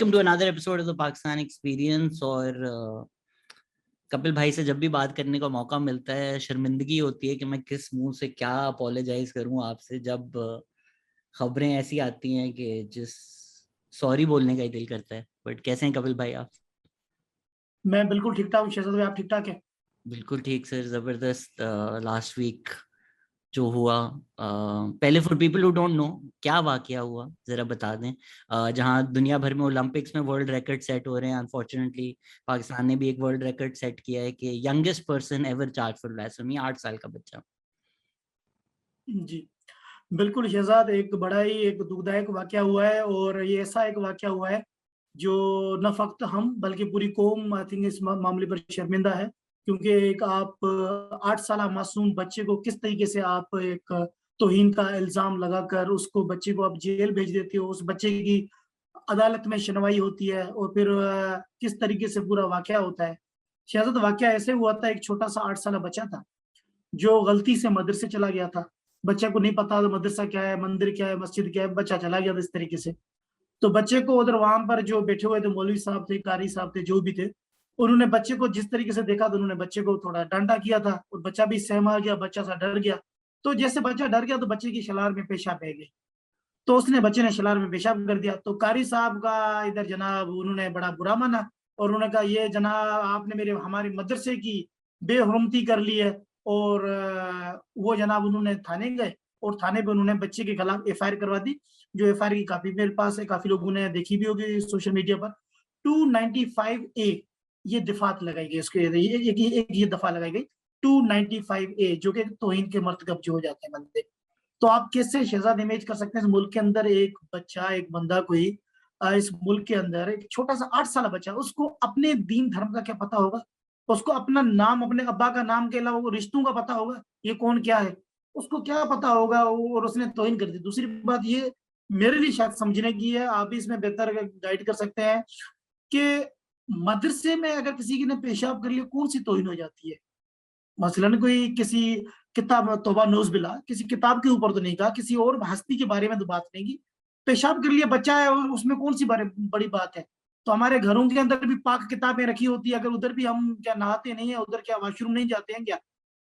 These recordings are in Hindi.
Welcome to another episode of the Pakistan experience. और कपिल भाई से जब भी बात करने का मौका मिलता है शर्मिंदगी होती है कि मैं किस मुंह से क्या अपोलोजाइज करूं आपसे, जब खबरें ऐसी आती हैं कि जिस सॉरी बोलने का ही दिल करता है। बट कैसे हैं कपिल भाई आप? मैं बिल्कुल ठीक ठाक हूँ शहजाद भाई, आप ठीक ठाक है? बिल्कुल ठीक सर, जबरदस्त। लास्ट वीक जो हुआ, पहले for people who don't know क्या वाकया हुआ जरा बता दें। जहां दुनिया भर में ओलंपिक्स में वर्ल्ड रिकॉर्ड सेट हो रहे हैं, अनफॉर्चुनेटली पाकिस्तान ने भी एक वर्ल्ड रिकॉर्ड सेट किया है कि youngest person ever charge for blasphemy, 8 साल का बच्चा। जी, बिल्कुल शहजाद, एक बड़ा ही एक दुखदायक वाकया हुआ है और ये ऐसा एक वाकया हुआ है जो न फ़क़्त हम बल्कि पूरी कौम आई थिंक इस मामले पर शर्मिंदा है। क्योंकि एक आप 8 साला मासूम बच्चे को किस तरीके से आप एक तौहीन का इल्ज़ाम लगाकर उसको बच्चे को आप जेल भेज देते हो, उस बच्चे की अदालत में सुनवाई होती है और फिर किस तरीके से पूरा वाकया होता है। शहजाद, वाकया ऐसे हुआ था, एक छोटा-सा 8 साला बच्चा था जो गलती से मदरसे चला गया था। बच्चे को नहीं पता था मदरसा क्या है, मंदिर क्या है, मस्जिद क्या है, बच्चा चला गया था इस तरीके से। तो बच्चे को उधर वहाँ पर जो बैठे हुए थे मौलवी साहब थे, कारी साहब थे, जो भी थे, उन्होंने बच्चे को जिस तरीके से देखा तो उन्होंने बच्चे को थोड़ा डाँटा किया था और बच्चा भी सहमा गया, बच्चा सा डर गया। तो जैसे बच्चा डर गया तो बच्चे की शलार में पेशाब बह गई। तो उसने बच्चे ने शलार में पेशाब कर दिया। तो कारी साहब का इधर जनाब उन्होंने बड़ा बुरा माना और उन्होंने कहा, ये जनाब आपने मेरे हमारे मदरसे की बेहुरमती कर ली है। और वो जनाब उन्होंने थाने गए और थाने पे उन्होंने बच्चे के खिलाफ एफआईआर करवा दी। जो एफआईआर की कॉपी मेरे पास है, काफ़ी लोगों ने देखी भी होगी सोशल मीडिया पर। 295 ए ये दफ़ात लगाई गई, उसके ये दफ़ा लगाई गई 295 ए, जो कि तौहीन के मर्तकब जो हो जाते हैं बंदे। तो आप कैसे शहजाद इमेज कर सकते हैं इस मुल्क के अंदर एक बच्चा, एक बंदा कोई इस मुल्क के अंदर एक छोटा-सा 8 साल बच्चा, उसको अपने दीन धर्म का क्या पता होगा? उसको अपना नाम, अपने अब्बा का नाम के अलावा वो रिश्तों का पता होगा, ये कौन क्या है? उसको क्या पता होगा और उसने तौहीन कर दी। दूसरी बात ये मेरे लिए शायद समझने की है, आप भी इसमें बेहतर गाइड कर सकते हैं कि मदरसे में अगर किसी ने पेशाब कर लिया, कौन-सी तौहीन हो जाती है? मसलन कोई किसी किताब, तौबा नौज़ुबिल्लाह, किसी किताब के ऊपर तो नहीं कहा, किसी और हस्ती के बारे में तो बात नहीं की। पेशाब कर लिया बच्चा है और उसमें कौन-सी बड़ी बात है? तो हमारे घरों के अंदर भी पाक किताबें रखी होती है, अगर उधर भी हम क्या नहाते नहीं है, उधर क्या वॉशरूम नहीं जाते हैं क्या?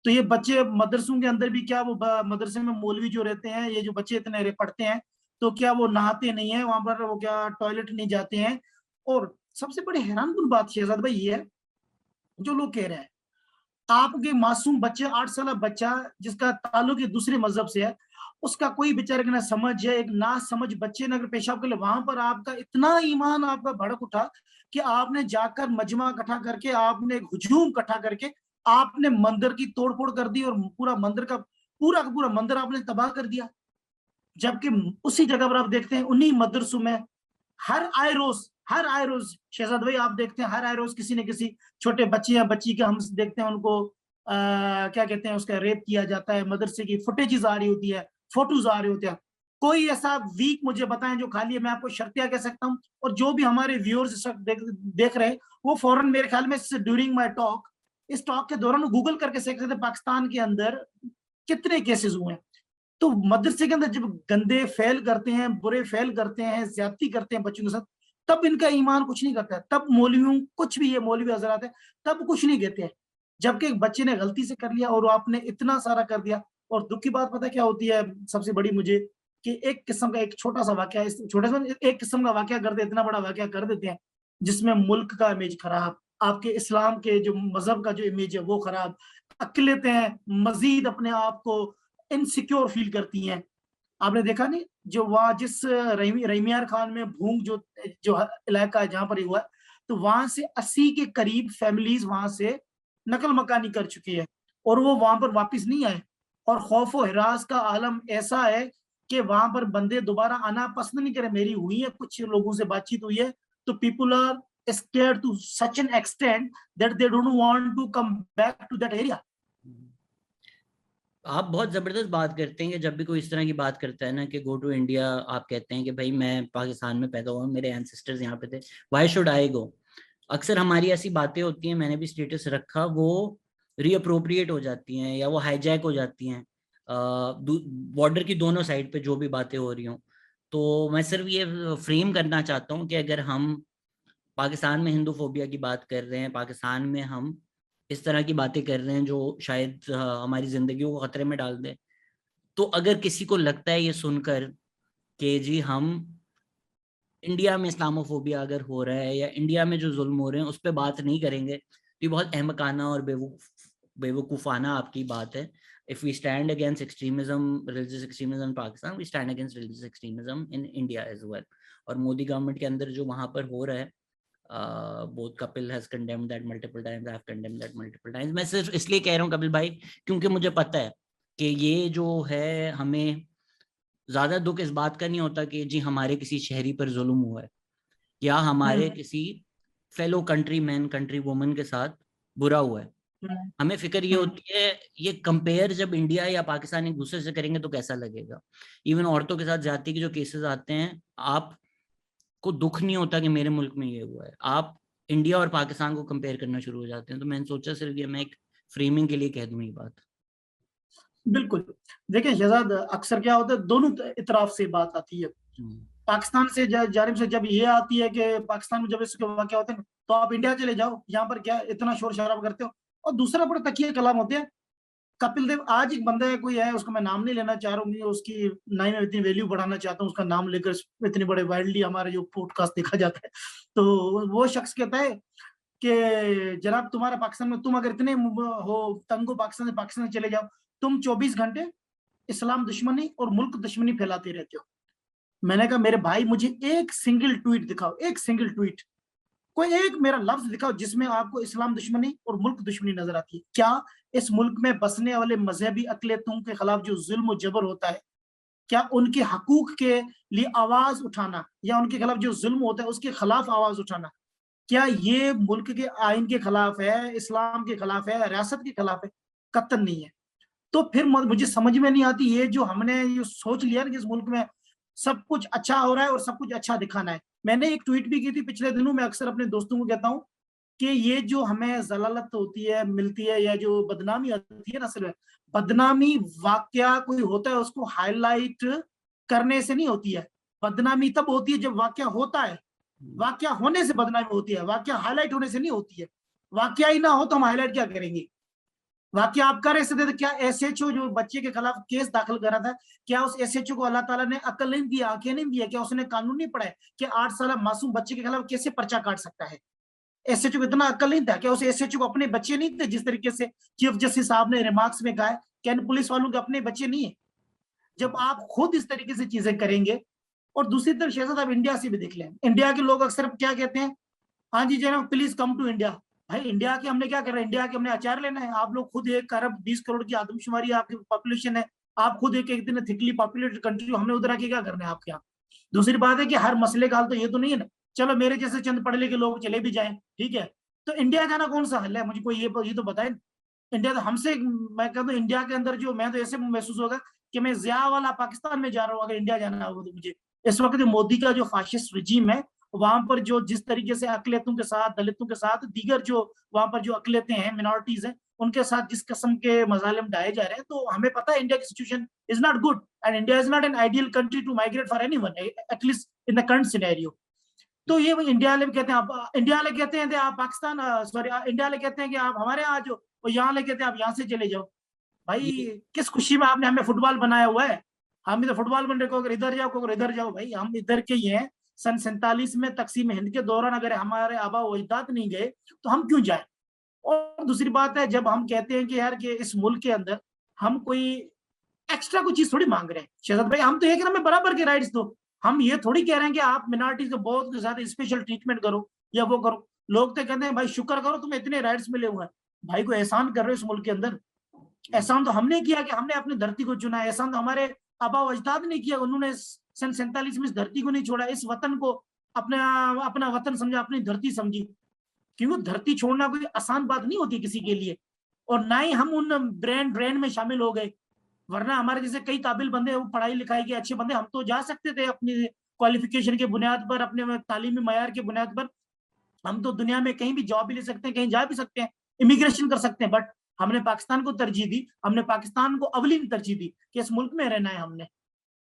तो ये बच्चे मदरसों के अंदर भी क्या वो मदरसे में मौलवी जो रहते हैं, ये जो बच्चे इतने पढ़ते हैं, तो क्या वो नहाते नहीं है? वहाँ पर वो क्या टॉयलेट नहीं जाते हैं? और सबसे बड़ी हैरानकुन बात शहज़ाद भाई ये है, जो लोग कह रहे हैं आपके मासूम बच्चे, 8 साला बच्चा जिसका ताल्लुक एक दूसरे मज़हब से है, उसका कोई बेचारे का ना समझ है, एक नासमझ बच्चे ने अगर पेशाब कर लिया, वहाँ पर आपका इतना ईमान आपका भड़क उठा कि आपने जाकर मजमा इकट्ठा करके, आपने हुजूम इकट्ठा करके, आपने मंदिर की तोड़-फोड़ कर दी और पूरा मंदिर का पूरा मंदिर आपने तबाह कर दिया। जबकि उसी जगह पर आप देखते हैं उन्हीं मदरसों में हर आए रोज शहजाद भाई आप देखते हैं हर आए रोज किसी न किसी छोटे बच्चे या बच्ची का हम देखते हैं उनको क्या कहते हैं उसका रेप किया जाता है, मदरसे की फुटेजेस आ रही होती है, फोटोज आ रहे होते हैं। कोई ऐसा वीक मुझे बताएं जो खाली है, मैं आपको शर्तिया कह सकता हूँ। और जो भी हमारे व्यूअर्स देख रहे हैं वो फौरन मेरे ख्याल में ड्यूरिंग माई टॉक, इस टॉक के दौरान गूगल करके देख सकते हैं पाकिस्तान के अंदर कितने केसेस हुए हैं। तो मदरसे के अंदर जब गंदे फ़ैल करते हैं, बुरे फ़ैल करते हैं, ज़्यादती करते हैं बच्चों के साथ, तब इनका ईमान कुछ नहीं करता है। तब मौलवियों कुछ भी ये मौलवी हज़रात हैं, तब कुछ नहीं कहते हैं। जबकि एक बच्चे ने गलती से कर लिया और आपने इतना सारा कर दिया। और दुःख की बात पता है क्या होती है सबसे बड़ी मुझे, कि एक किस्म का एक छोटा-सा वाकया, इस छोटे-सा एक किस्म का वाकया कर दे, इतना बड़ा वाकया कर देते हैं, जिसमें मुल्क का इमेज खराब, आपके इस्लाम के जो मज़हब का जो इमेज है वो खराब, अक़लियतें मज़ीद अपने आप को इनसिक्योर फील करती हैं। आपने देखा नहीं जो वहाँ जिस रहीमियार खान में भूंग जो जो इलाका है जहाँ पर ये हुआ है, तो वहाँ से 80 के करीब फैमिलीज़ वहाँ से नकल मकानी कर चुकी है और वो वहाँ पर वापस नहीं आए। और खौफ व हिरास का आलम ऐसा है कि वहाँ पर बंदे दोबारा आना पसंद नहीं करे। मेरी हुई है, कुछ लोगों से बातचीत हुई है, तो people are scared to such an extent that they don't want to come back to that area. आप बहुत जबरदस्त बात करते हैं कि जब भी कोई इस तरह की बात करता है ना कि गो टू इंडिया, आप कहते हैं कि भाई मैं पाकिस्तान में पैदा हुआ, मेरे एंसेस्टर्स यहाँ पे थे, व्हाई शुड आई गो। अक्सर हमारी ऐसी बातें होती हैं, मैंने भी स्टेटस रखा, वो रीअप्रोप्रिएट हो जाती हैं या वो हाईजैक हो जाती हैं बॉर्डर की दोनों साइड पे जो भी बातें हो रही हों। तो मैं सिर्फ ये फ्रेम करना चाहता हूँ कि अगर हम पाकिस्तान में हिंदू फोबिया की बात कर रहे हैं, पाकिस्तान में हम इस तरह की बातें कर रहे हैं जो शायद हमारी जिंदगियों को खतरे में डाल दे, तो अगर किसी को लगता है ये सुनकर कि जी हम इंडिया में इस्लामोफोबिया अगर हो रहा है या इंडिया में जो जुल्म हो रहे हैं उस पर बात नहीं करेंगे, तो ये बहुत अहमकाना और बेवकूफाना आपकी बात है. If we stand against extremism, religious extremism in Pakistan, we stand against religious extremism in India as well. और मोदी गवर्नमेंट के अंदर जो वहां पर हो रहा है, both Kapil has condemned that multiple times, I have condemned that multiple times. मैं सिर्फ इसलिए कह रहा हूँ कपिल भाई, क्योंकि मुझे पता है कि ये जो है, हमें ज्यादा दुख इस बात का नहीं होता कि जी हमारे किसी शहरी पर जुल्म हुआ है या हमारे किसी fellow country man country woman के साथ बुरा हुआ है. हमें फिक्र ये होती है, ये कंपेयर जब इंडिया या पाकिस्तान एक दूसरे से करेंगे तो कैसा लगेगा. इवन औरतों के साथ ज्यादती के जो केसेस आते हैं, आपको दुख नहीं होता कि मेरे मुल्क में ये हुआ है, आप इंडिया और पाकिस्तान को कंपेयर करना शुरू हो जाते हैं. तो मैंने सोचा सिर्फ ये मैं एक फ्रेमिंग के लिए कह दूं ये बात. बिल्कुल. देखिए शहजाद, अक्सर क्या होता है, दोनों इतराफ से बात आती है. पाकिस्तान से जानिब से जब ये आती है कि पाकिस्तान में जब इसके वाक़या होते हैं तो आप इंडिया चले जाओ, यहाँ पर क्या इतना शोर शराबा करते हो. और दूसरा बड़ा तकिया कलाम होते हैं. कपिल देव, आज एक बंदा है, कोई है, उसका मैं नाम नहीं लेना चाह रहा हूँ, उसकी ना ही मैं इतनी वैल्यू बढ़ाना चाहता हूँ उसका नाम लेकर, इतने बड़े वाइडली हमारे जो पॉडकास्ट देखा जाता है. तो वो शख्स कहता है कि जनाब तुम्हारा पाकिस्तान में, तुम अगर इतने हो तंग हो पाकिस्तान से चले जाओ, तुम 24 घंटे इस्लाम दुश्मनी और मुल्क दुश्मनी फैलाते रहते हो. मैंने कहा मेरे भाई, मुझे एक सिंगल ट्वीट दिखाओ, एक सिंगल ट्वीट, कोई एक मेरा लफ्ज दिखाओ जिसमें आपको इस्लाम दुश्मनी और मुल्क दुश्मनी नजर आती है. क्या इस मुल्क में बसने वाले मजहबी अकलियतों के खिलाफ जो जुल्म और जबर होता है, क्या उनके हकूक के लिए आवाज उठाना या उनके खिलाफ जो जुल्म होता है उसके खिलाफ आवाज उठाना, क्या ये मुल्क के आइन के खिलाफ है, इस्लाम के खिलाफ है, रियासत के खिलाफ है? कतई नहीं है. तो फिर मुझे समझ में नहीं आती, ये जो हमने ये सोच लिया ना कि इस मुल्क में सब कुछ अच्छा हो रहा है और सब कुछ अच्छा दिखाना है. मैंने एक ट्वीट भी की थी पिछले दिनों, मैं अक्सर अपने दोस्तों को कहता हूँ कि ये जो हमें जलालत होती है, मिलती है, या जो बदनामी होती है ना, सिर्फ बदनामी वाकया कोई होता है उसको हाईलाइट करने से नहीं होती है. बदनामी तब होती है जब वाकया होता है, वाकया होने से बदनामी होती है, वाकया हाईलाइट होने से नहीं होती है. वाकया ही ना हो तो हम हाईलाइट क्या करेंगे? वाकया आप कर रहे थे, क्या एसएचओ जो बच्चे के खिलाफ केस दाखिल करा था, क्या उस एसएचओ को अल्लाह ताला ने अकल नहीं दी, आंखें नहीं दी है? क्या उसने कानून नहीं पढ़ा है कि 8 साल मासूम बच्चे के खिलाफ कैसे पर्चा काट सकता है? एसएचओ को इतना अकल नहीं था? क्या उस एसएचओ को अपने बच्चे नहीं थे? जिस तरीके से चीफ जस्टिस साहब ने रिमार्क्स में कहा है, क्या इन पुलिस वालों के अपने बच्चे नहीं है? जब आप खुद इस तरीके से चीजें करेंगे. और दूसरी तरफ शहजाद, आप इंडिया से भी देख लें, इंडिया के लोग अक्सर क्या कहते हैं, हाँ जी जनाब प्लीज कम टू इंडिया. भाई इंडिया के हमने क्या कर रहे हैं? इंडिया के हमने अचार लेना है? आप लोग खुद 1 अरब 20 करोड़ की आदमशुमारी आपकी पॉपुलेशन है, आप खुद एक इतने थिकली पॉपुलेटेड कंट्री, हमने उधर आके क्या करना है आपके यहाँ? दूसरी बात है कि हर मसले का हल तो ये तो नहीं है ना, चलो मेरे जैसे चंद पढ़े लिखे लोग चले भी जाएं, ठीक है, तो इंडिया जाना कौन सा हल है? मुझे कोई ये तो बताए. इंडिया तो हमसे, मैं कहता हूँ इंडिया के अंदर जो, मैं तो ऐसे महसूस होगा कि मैं जिया वाला पाकिस्तान में जा रहा हूँ अगर इंडिया जाना होगा तो मुझे. इस वक्त मोदी का जो फाशिस्ट रिजीम है, वहां पर जो जिस तरीके से अकलियतों के साथ, दलितों के साथ, दीगर जो वहां पर जो अकलियतें हैं, मिनॉरिटीज हैं, उनके साथ जिस किस्म के मजालिम ढाए जा रहे हैं, तो हमें पता है इंडिया की situation is not good and India is not an ideal country to migrate for anyone, at least in the current scenario. तो ये इंडिया वाले भी कहते हैं, आप इंडिया वाले कहते हैं आप पाकिस्तान, सॉरी इंडिया वाले कहते हैं कि आप हमारे यहाँ आ जाओ, और यहाँ वाले कहते हैं आप यहाँ से चले जाओ. भाई किस खुशी में आपने हमें फुटबॉल बनाया हुआ है? हम भी तो फुटबॉल बन रहे, को अगर इधर जाओ, को अगर इधर जाओ. भाई हम इधर के ही हैं. सन 47 में तकसीम हिंद के दौरान अगर हमारे आबा अजदाद नहीं गए तो हम क्यों जाए? और दूसरी बात है, जब हम कहते हैं कि यार कि इस मुल्क के अंदर हम कोई एक्स्ट्रा कोई चीज थोड़ी मांग रहे हैं शहजाद भाई, हम तो एक हमें बराबर के राइट्स दो. हम ये थोड़ी कह रहे हैं कि आप मिनॉरिटीज को बहुत ज्यादा स्पेशल ट्रीटमेंट करो या वो करो. लोग तो कहते हैं भाई शुक्र करो तुम्हें इतने राइट्स मिले हुए हैं. भाई को एहसान कर रहे हो इस मुल्क के अंदर. एहसान तो हमने किया कि हमने अपनी धरती को चुना. एहसान तो हमारे आबा अजदाद ने किया, उन्होंने सन 47 में इस धरती को नहीं छोड़ा, इस वतन को अपना अपना वतन समझा, अपनी धरती समझी. क्योंकि धरती छोड़ना कोई आसान बात नहीं होती किसी के लिए. और ना ही हम उन ब्रांड में शामिल हो गए, वरना हमारे जैसे कई काबिल बंदे, वो पढ़ाई लिखाई के अच्छे बंदे, हम तो जा सकते थे अपनी क्वालिफिकेशन के बुनियाद पर, अपने तालीमी मयार के बुनियाद पर. हम तो दुनिया में कहीं भी जॉब भी ले सकते हैं, कहीं जा भी सकते हैं, इमिग्रेशन कर सकते हैं. बट हमने पाकिस्तान को तरजीह दी, हमने पाकिस्तान को अवलीन तरजीह दी कि इस मुल्क में रहना है हमने.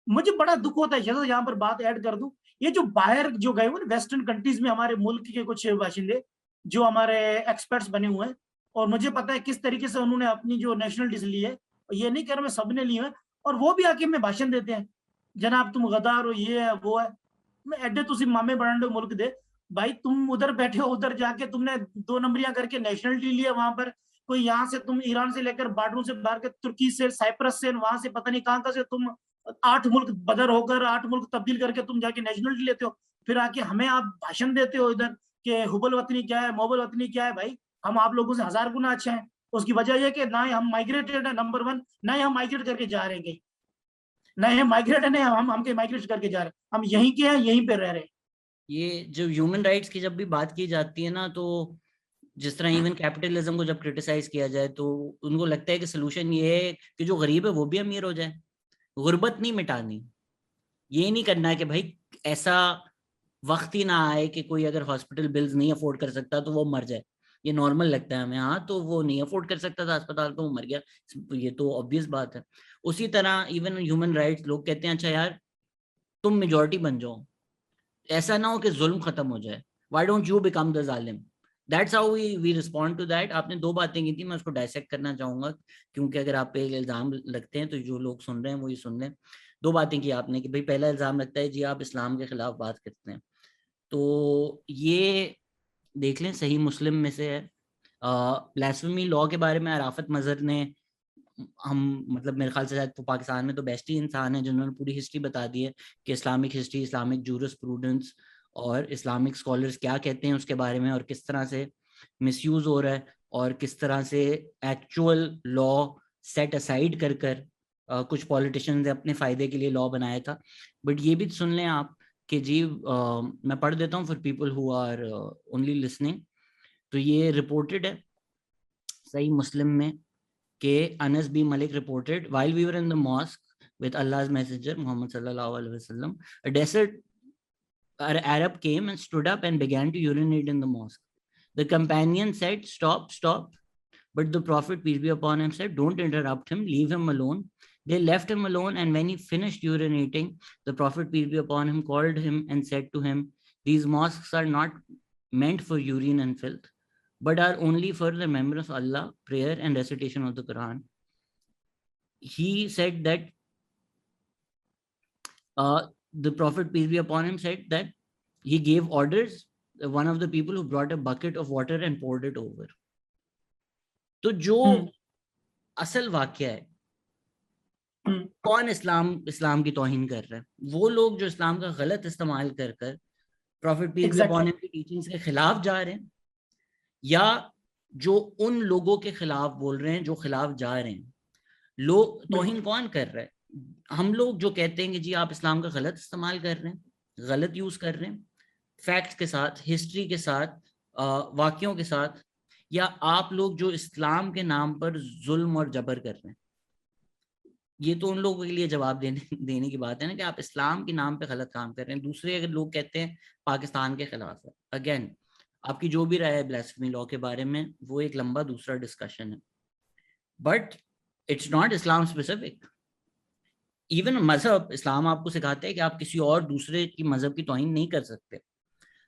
मुझे बड़ा दुख होता है, शहजाद यहाँ पर बात ऐड कर दूं, ये जो बाहर जो गए हुए वेस्टर्न कंट्रीज में हमारे मुल्क के कुछ बाशिंदे जो हमारे एक्सपर्ट्स बने हुए हैं, और मुझे पता है किस तरीके से उन्होंने अपनी जो नेशनलिटीज ली है, ये नहीं कह रहा मैं सबने ली है, और वो भी आके में भाषण देते हैं, जनाब तुम गद्दार हो, ये है वो है। मैं एडे तुसी मामे बनाने मुल्क दे, भाई तुम उधर बैठे हो, उधर जाके तुमने 2 नंबरियां करके नेशनलिटी ली है वहां पर, कोई यहाँ से तुम ईरान से लेकर बॉर्डरों से बाहर के तुर्की से, साइप्रस से, वहां से पता नहीं कहाँ से तुम 8 मुल्क बदर होकर 8 मुल्क तब्दील करके तुम जाके नेशनलिटी लेते हो, फिर आके हमें आप भाषण देते हो इधर कि हुबल वतनी क्या है, मोबल वतनी क्या है। भाई हम आप लोगों से 1000 गुना अच्छे हैं। उसकी वजह यह कि ना ही हम माइग्रेटेड है, नंबर 1, ना ही हम माइग्रेट करके जा रहे हैं कहीं, ना ही हम माइग्रेट है, नहीं हम कहीं माइग्रेट करके जा रहे हैं, हम यहीं के हैं, यहीं पे रह रहे हैं। ये जो ह्यूमन राइट्स की जब भी बात की जाती है ना, तो जिस तरह इवन कैपिटलिज्म को जब क्रिटिसाइज किया जाए तो उनको लगता है कि सोल्यूशन ये है कि जो गरीब है वो भी अमीर हो जाए। गुर्बत नहीं मिटानी, ये नहीं करना है कि भाई ऐसा वक्त ही ना आए कि कोई अगर हॉस्पिटल बिल्स नहीं अफोर्ड कर सकता तो वो मर जाए। ये नॉर्मल लगता है हमें, हाँ तो वो नहीं अफोर्ड कर सकता था अस्पताल तो वो मर गया, ये तो ऑब्वियस बात है। उसी तरह इवन ह्यूमन राइट्स लोग कहते हैं अच्छा यार तुम मेजोरिटी बन जाओ, ऐसा ना हो कि जुल्म खत्म हो जाए, why don't you become the जालिम। That's how we respond to that. आपने 2 बातें की थी, मैं उसको डायसेक्ट करना चाहूंगा, क्योंकि अगर आप पे इल्जाम लगते हैं तो जो लोग सुन रहे हैं वो ये सुन लें। 2 बातें की आपने कि भाई पहला इल्जाम लगता है जी आप इस्लाम के खिलाफ बात करते हैं, तो ये देख लें सही मुस्लिम में से है। ब्लास्फेमी लॉ के बारे में अराफत मजहर ने, हम मतलब मेरे ख्याल से शायद तो पाकिस्तान में तो बेस्ट ही इंसान है जिन्होंने पूरी हिस्ट्री बता दी है कि इस्लामिक हिस्ट्री, इस्लामिक जूरिस्प्रूडेंस और इस्लामिक स्कॉलर्स क्या कहते हैं उसके बारे में, और किस तरह से मिसयूज हो रहा है, और किस तरह से एक्चुअल लॉ सेट असाइड कर कर कुछ पॉलिटिशियंस ने अपने फायदे के लिए लॉ बनाया था। बट ये भी सुन लें आप कि जी मैं पढ़ देता हूँ for people who are only listening. तो ये रिपोर्टेड है सही मुस्लिम में कि Anas B. Malik reported, while we were in the mosque with Allah's messenger Muhammad sallallahu alaihi wasallam, a desert Arab came and stood up and began to urinate in the mosque. The companion said, "Stop, stop." But the Prophet, peace be upon him, said, "Don't interrupt him, leave him alone." They left him alone, and when he finished urinating, the Prophet, peace be upon him, called him and said to him, "These mosques are not meant for urine and filth, but are only for the remembrance of Allah, prayer, and recitation of the Quran." He said that the Prophet, peace be upon him, said that he gave orders. One of the people who brought a bucket of water and poured it over. तो जो असल वाक्य है, कौन इस्लाम की तौहीन कर रहा है? वो लोग जो इस्लाम का गलत इस्तेमाल कर कर prophet peace be upon him की टीचिंग्स के खिलाफ जा रहे हैं, या जो उन लोगों के खिलाफ बोल रहे हैं जो खिलाफ जा रहे हैं? लोग तौहीन कौन कर रहा है? हम लोग जो कहते हैं कि जी आप इस्लाम का गलत इस्तेमाल कर रहे हैं, गलत यूज कर रहे हैं, फैक्ट्स के साथ, हिस्ट्री के साथ, वाक्यों के साथ, या आप लोग जो इस्लाम के नाम पर जुल्म और जबर कर रहे हैं? ये तो उन लोगों के लिए जवाब देने की बात है ना कि आप इस्लाम के नाम पे गलत काम कर रहे हैं। दूसरे अगर लोग कहते हैं पाकिस्तान के खिलाफ है, अगेन आपकी जो भी राय है ब्लास्फेमी लॉ के बारे में वो एक लंबा दूसरा डिस्कशन है, but it's not Islam specific. Even मजहब, इस्लाम आपको सिखाता है कि आप किसी और दूसरे की मजहब की तौहीन नहीं कर सकते।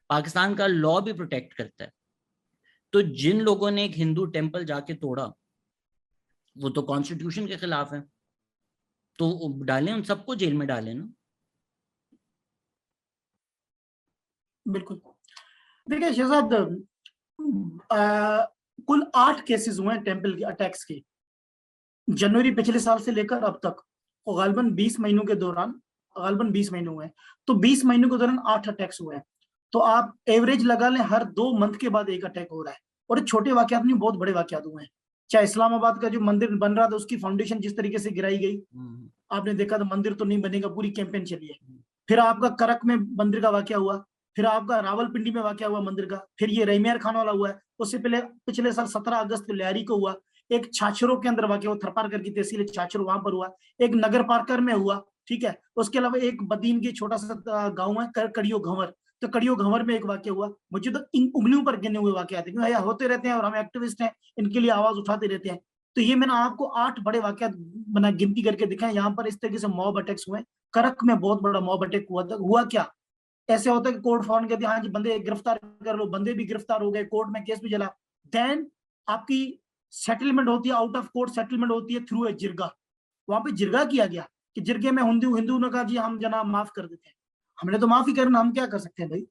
पाकिस्तान का लॉ भी प्रोटेक्ट करता है। तो जिन लोगों ने एक हिंदू टेम्पल जाके तोड़ा वो तो कॉन्स्टिट्यूशन के खिलाफ है, तो डालें उन सबको जेल में डालें ना। बिल्कुल। देखिए शहजाद, कुल 8 केसेस हुए हैं टेम्पल के अटैक्स के जनवरी पिछले साल से लेकर अब तक, और गालबन 20 महीनों के दौरान, गालबन 20 महीने हुए हैं, तो 20 महीनों के दौरान 8 अटैक्स हुए हैं। तो आप एवरेज लगा लें हर 2 मंथ के बाद एक अटैक हो रहा है, और छोटे वाकयात नहीं बहुत बड़े वाकयात हुए हैं। चाहे इस्लामाबाद का जो मंदिर बन रहा था उसकी फाउंडेशन जिस तरीके से गिराई गई, आपने देखा था मंदिर तो नहीं बनेगा, पूरी कैंपेन चली है। फिर आपका करक में मंदिर का वाकया हुआ, फिर आपका रावलपिंडी में वाकया हुआ मंदिर का, फिर ये रईमेर खान वाला हुआ है, उससे पहले पिछले साल 17 अगस्त को लियारी को हुआ, एक छाछरों के अंदर वाकया हुआ, थरपारकर की तहसील छाछरो वहां पर हुआ, एक नगर पारकर में हुआ, ठीक है। उसके अलावा एक बदीन की छोटा सा गाँव है कड़ियो घंवर, तो कड़ियो घंवर में एक वाक्य हुआ। मुझे तो इन उंगलियों पर गिने हुए वाकयात होते रहते हैं, और हम एक्टिविस्ट हैं, इनके लिए आवाज उठाते रहते हैं। तो ये मैंने आपको 8 बड़े वाकयात बना गिनती करके दिखाए। यहाँ पर इस तरीके से मॉब अटैक्स हुए। करक में बहुत बड़ा मॉब अटैक हुआ था। हुआ क्या, ऐसे होता है कि कोर्ट फॉर्म कहती है हाँ जी बंदे गिरफ्तार कर लो, बंदे भी गिरफ्तार हो गए, कोर्ट में केस भी चला। देन आपकी सेटलमेंट होती है, आउट ऑफ कोर्ट सेटलमेंट होती है थ्रू ए जिरगा। वहां पे जिरगा किया गया कि जिरगे में हिंदू हिंदू ने कहा जी हम जनाब माफ कर देते हैं। हमने तो माफी करना, हम क्या कर सकते हैं भाई।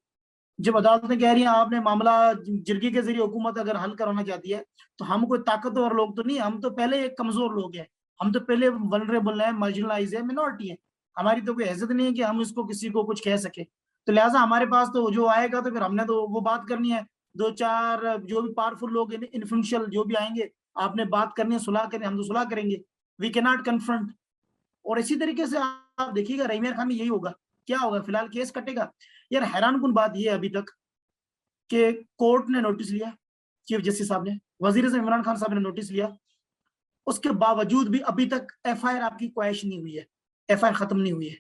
जब अदालतें कह रही हैं आपने मामला जिरगे के जरिए हुकूमत अगर हल कराना चाहती है, तो हम कोई ताकतवर लोग तो नहीं, हम तो पहले एक कमजोर लोग हैं, हम तो पहले वल्नरेबल है, मार्जिनलाइज है, मिनोरिटी है। हमारी तो कोई हैसियत नहीं है कि हम इसको किसी को कुछ कह सके। तो लिहाजा हमारे पास तो जो आएगा तो फिर हमने तो वो बात करनी है। दो चार जो भी पावरफुल लोग इन्फ्लुएंशियल जो भी आएंगे, आपने बात करनी है, सुलह करनी, हम तो सुलह करेंगे। We can not confront. और इसी तरीके से आप देखिएगा रहीम खान में यही होगा। क्या होगा, फिलहाल केस कटेगा। यार हैरानकुन बात ये अभी तक कि कोर्ट ने नोटिस लिया, चीफ जस्टिस साहब ने, वजीर आज़म इमरान खान साहब ने नोटिस लिया, उसके बावजूद भी अभी तक एफआईआर आपकी क्वैश नहीं हुई है, एफआईआर खत्म नहीं हुई है।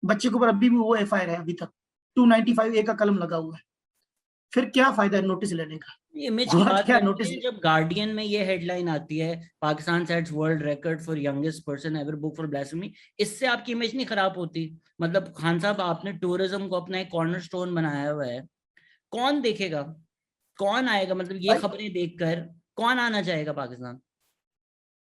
बच्चे के ऊपर अभी भी वो एफआईआर है, अभी तक 295A का कलम लगा हुआ है। फिर क्या फायदा है नोटिस लेने का। इमेज की हुआ बात क्या करते नोटिस हैं, जब गार्डियन में ये हेडलाइन आती है, Pakistan sets world record for youngest person ever book for blasphemy, इससे आपकी इमेज नहीं खराब होती? मतलब खान साहब, आपने टूरिज्म को अपना एक कॉर्नरस्टोन बनाया हुआ है, कौन देखेगा, कौन आएगा? मतलब ये भाई खबरें देखकर कौन आना चाहेगा पाकिस्तान?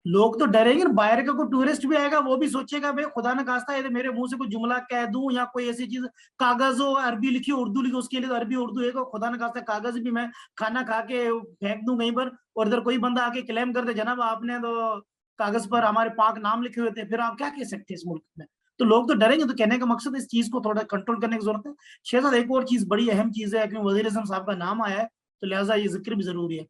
लोग तो डरेंगे, बाहर का कोई टूरिस्ट भी आएगा वो भी सोचेगा भाई खुदा न खास्ता है मेरे मुंह से कोई जुमला कह दूं या कोई ऐसी चीज, कागज हो, अरबी लिखी उर्दू लिखी, उसके लिए तो अरबी उर्दू है, खुदा न खास्ता कागज भी मैं खाना खा के फेंक दूं कहीं पर, और इधर कोई बंदा आके क्लेम कर दे जनाब आपने तो कागज पर हमारे पाक नाम लिखे हुए थे, फिर आप क्या कह सकते हैं इस मुल्क में। तो लोग तो डरेंगे। तो कहने का मकसद इस चीज को थोड़ा कंट्रोल करने की जरूरत है। शहजाद एक और चीज बड़ी अहम चीज है, क्योंकि वजीर आज़म साहब का नाम आया है तो लिहाजा ये जिक्र भी जरूरी है।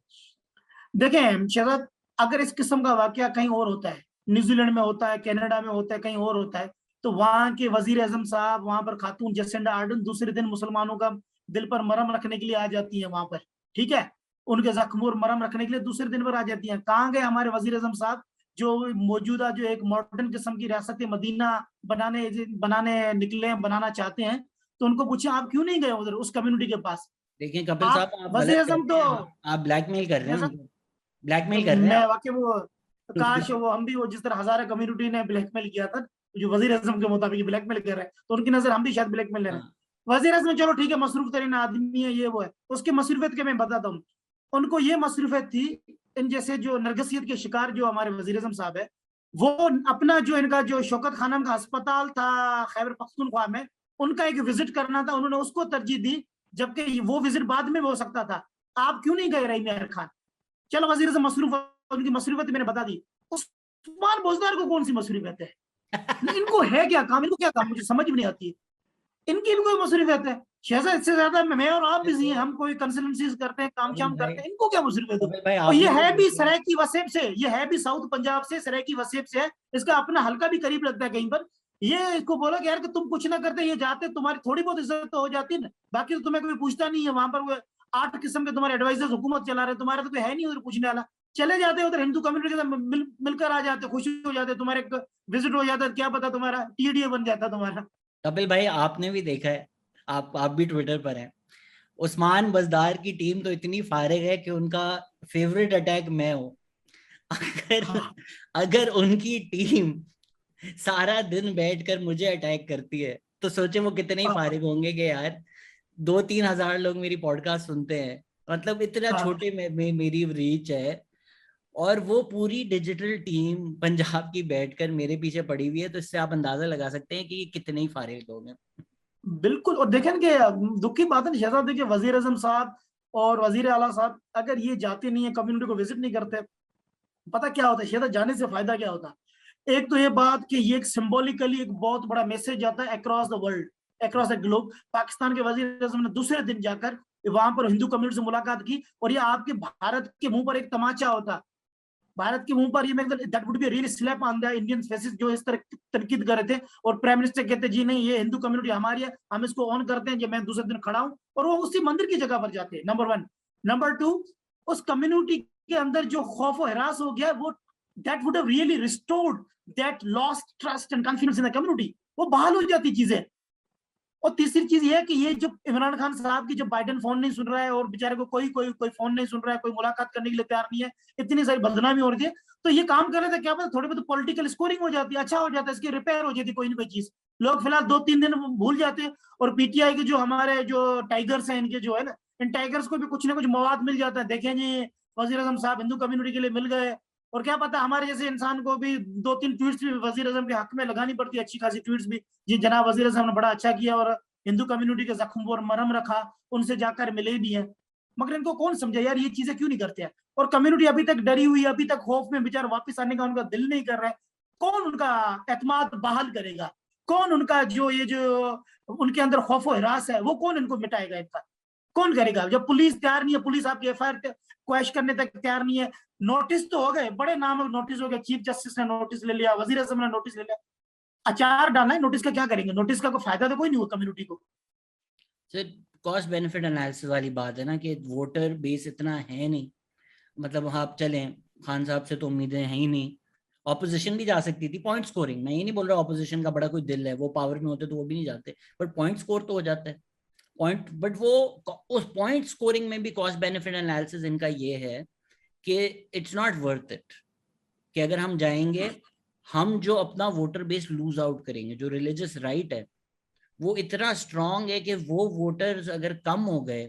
देखें शहजाद, अगर इस किस्म का वाकया कहीं और होता है, न्यूजीलैंड में होता है, कनाडा में होता है, कहीं और होता है, तो वहां के वजीर आजम साहब, वहां पर खातून जसिंडा आर्डन दूसरे दिन मुसलमानों का दिल पर मरहम रखने के लिए आ जाती है वहां पर। ठीक है, उनके जख्मों और मरहम रखने के लिए दूसरे दिन पर आ जाती हैं। कहाँ गए हमारे वजीर आजम साहब, जो मौजूदा जो एक मॉडर्न किस्म की रियासत मदीना बनाने बनाने निकले, बनाना चाहते हैं, तो उनको पूछे आप क्यों नहीं गए उधर उस कम्युनिटी के पास। देखिए कपिल आप साहब, आप वजीर गलत कर आजम रहे तो हैं, आप ब्लैकमेल कर रहे हैं उनको, तो ब्लैकमेल कर रहे हैं मैं आप। वाकई वो, काश वो हम भी वो जिस तरह हजारा कम्युनिटी ने ब्लैकमेल किया था, जो वजीर आजम के मुताबिक ब्लैकमेल कर रहे हैं, तो उनकी नजर हम भी शायद ब्लैकमेल ले रहे हैं। हाँ। वजीर आजम चलो ठीक है मसरूफ तरीन आदमी है, ये वो है, उसकी मसरूफियत के मैं बताता हूँ। उनको ये मसरूफियत थी, इन जैसे जो नरगसियत के शिकार जो हमारे वजीर आजम साहब है, वो अपना जो इनका जो शौकत खानम का अस्पताल था खैबर पख्तूनख्वा में, उनका एक विजिट करना था, उन्होंने उसको तरजीह दी, जबकि वो विजिट बाद में हो सकता था। आप क्यों नहीं गए रहीम यार खान। चलो वजीर आजम मसरूफ, उनकी मसरूफियत मैंने बता दी। उस्मान बोजदार को कौन सी मसरूफियत है, इनको है क्या काम, इनको क्या काम मुझे समझ में नहीं आती है। इनको मसरूफियत है। शहजाद इससे ज्यादा मैं और आप बिजी हैं, देखो हम कोई कंसल्टेंसीज करते हैं, काम कपिल शाम भाई, करते हैं, इनको क्या मसरूफियत है। कपिल भाई और ये आपने जो है भी देखा, सराय की वसेब से, ये है भी साउथ पंजाब से, सराय की वसेब से है, इसका अपना हल्का भी करीब लगता है कहीं पर। ये इसको बोला कि यार कि तुम कुछ ना करते, ये जाते, तुम्हारी थोड़ी बहुत इज्जत तो हो जाती ना, बाकी तो तुम्हें कोई पूछता नहीं है वहां पर। वो 8 किस्म के तुम्हारे एडवाइजर्स हुकूमत चला रहे, तुम्हारा तो कोई है नहीं उधर पूछने वाला। चले जाते उधर हिंदू कम्युनिटी के साथ मिलकर आ जाते, खुशी हो जाते, तुम्हारे विजिट हो जाता, क्या पता तुम्हारा टीडीए बन जाता तुम्हारा। कपिल भाई आपने भी देखा है, आप भी ट्विटर पर हैं, उस्मान बजदार की टीम तो इतनी फारिग है कि उनका फेवरेट अटैक मैं हूं। अगर हाँ अगर उनकी टीम सारा दिन बैठकर मुझे अटैक करती है, तो सोचे वो कितने ही हाँ फारिग होंगे कि यार 2-3 हजार लोग मेरी पॉडकास्ट सुनते हैं। मतलब इतना हाँ छोटे में मेरी रीच है, और वो पूरी डिजिटल टीम पंजाब की बैठकर मेरे पीछे पड़ी हुई है, तो इससे आप अंदाजा लगा सकते हैं कि ये कितने ही फारिग लोग हैं। बिल्कुल। और देखें कि दुख की बात है शहजाद, देखिए वजीर आजम साहब और वजीर आला साहब अगर ये जाते नहीं है, कम्युनिटी को विजिट नहीं करते, पता क्या होता है शहजाद, जाने से फायदा क्या होता है। एक तो ये बात कि ये एक सिंबॉलिकली एक बहुत बड़ा मैसेज जाता है across the world, across the globe. Pakistan के वजीर आजम ने दूसरे दिन जाकर वहां पर हिंदू कम्युनिटी से मुलाकात की, और ये आपके भारत के मुंह पर एक तमाचा होता, भारत के मुंह पर ये मतलब that would be really slap on the Indian faces, जो इस तरह तनकीद कर रहे थे। और प्राइम मिनिस्टर कहते जी नहीं ये हिंदू कम्युनिटी हमारी है, हम इसको ऑन करते हैं, जब मैं दूसरे दिन खड़ा हूं, और वो उसी मंदिर की जगह पर जाते हैं। नंबर 1। नंबर 2, उस कम्युनिटी के अंदर जो खौफ और हरास हो गया, वो that would have really restored that lost trust and confidence in the community, वो बहाल हो जाती चीजें। और तीसरी चीज ये है कि ये जो इमरान खान साहब की जब बाइडेन फोन नहीं सुन रहा है और बेचारे को कोई फोन नहीं सुन रहा है, कोई मुलाकात करने के लिए तैयार नहीं है, इतनी सारी बदनामी हो रही है, तो ये काम कर रहे थे, क्या पता थोड़ी बहुत पॉलिटिकल स्कोरिंग हो जाती है, अच्छा हो जाता है, इसकी रिपेयर हो जाती कोई ना कोई चीज। लोग फिलहाल 2-3 दिन भूल जाते हैं। और पीटीआई के जो हमारे जो टाइगर्स हैं, इनके जो है ना, इन टाइगर्स को भी कुछ ना कुछ मवाद मिल जाता है। देखें जी, वजीर आजम साहब हिंदू कम्युनिटी के लिए मिल गए, और क्या पता हमारे जैसे इंसान को भी 2-3 ट्वीट्स भी वजीर आजम के हक में लगानी पड़ती है, अच्छी खासी ट्वीट्स भी, जी जनाब वजीर आजम ने बड़ा अच्छा किया और हिंदू कम्युनिटी के जख्म पर मरहम रखा, उनसे जाकर मिले भी हैं। मगर इनको कौन समझे यार, ये चीजें क्यों नहीं करते हैं? और कम्युनिटी अभी तक डरी हुई है, अभी तक खौफ में, बेचारा वापस आने का उनका दिल नहीं कर रहा है। कौन उनका एतमाद बहाल करेगा? कौन उनका जो ये जो उनके अंदर खौफ व हिरास है, वो कौन इनको मिटाएगा? इनका कौन करेगा जब पुलिस तैयार नहीं है? पुलिस आपकी एफआईआर क्वैश करने तक तैयार नहीं है। नोटिस तो हो गए, बड़े नाम नोटिस हो गए, चीफ जस्टिस ने नोटिस ले लिया, वजीर आजम ने नोटिस ले लिया, अचार डालना है, नोटिस का क्या करेंगे? नोटिस का कोई फायदा तो कोई नहीं हुआ कम्युनिटी को। सर कॉस्ट बेनिफिट एनालिसिस वाली बात है ना कि वोटर बेस इतना है नहीं, मतलब आप चलें, खान साहब से तो उम्मीदें हैं ही नहीं। ऑपोजिशन भी जा सकती थी पॉइंट स्कोरिंग, मैं ये नहीं बोल रहा ऑपोजिशन का बड़ा कोई दिल है, वो पावर में होते तो वो भी नहीं जाते, बट पॉइंट स्कोर तो हो जाता है पॉइंट। बट वो उस पॉइंट स्कोरिंग में भी कॉस्ट बेनिफिट एनालिसिस इनका ये है कि इट्स नॉट वर्थ इट, कि अगर हम जाएंगे, हम जो अपना वोटर बेस लूज आउट करेंगे, जो रिलीजियस राइट है वो इतना स्ट्रांग है कि वो वोटर्स अगर कम हो गए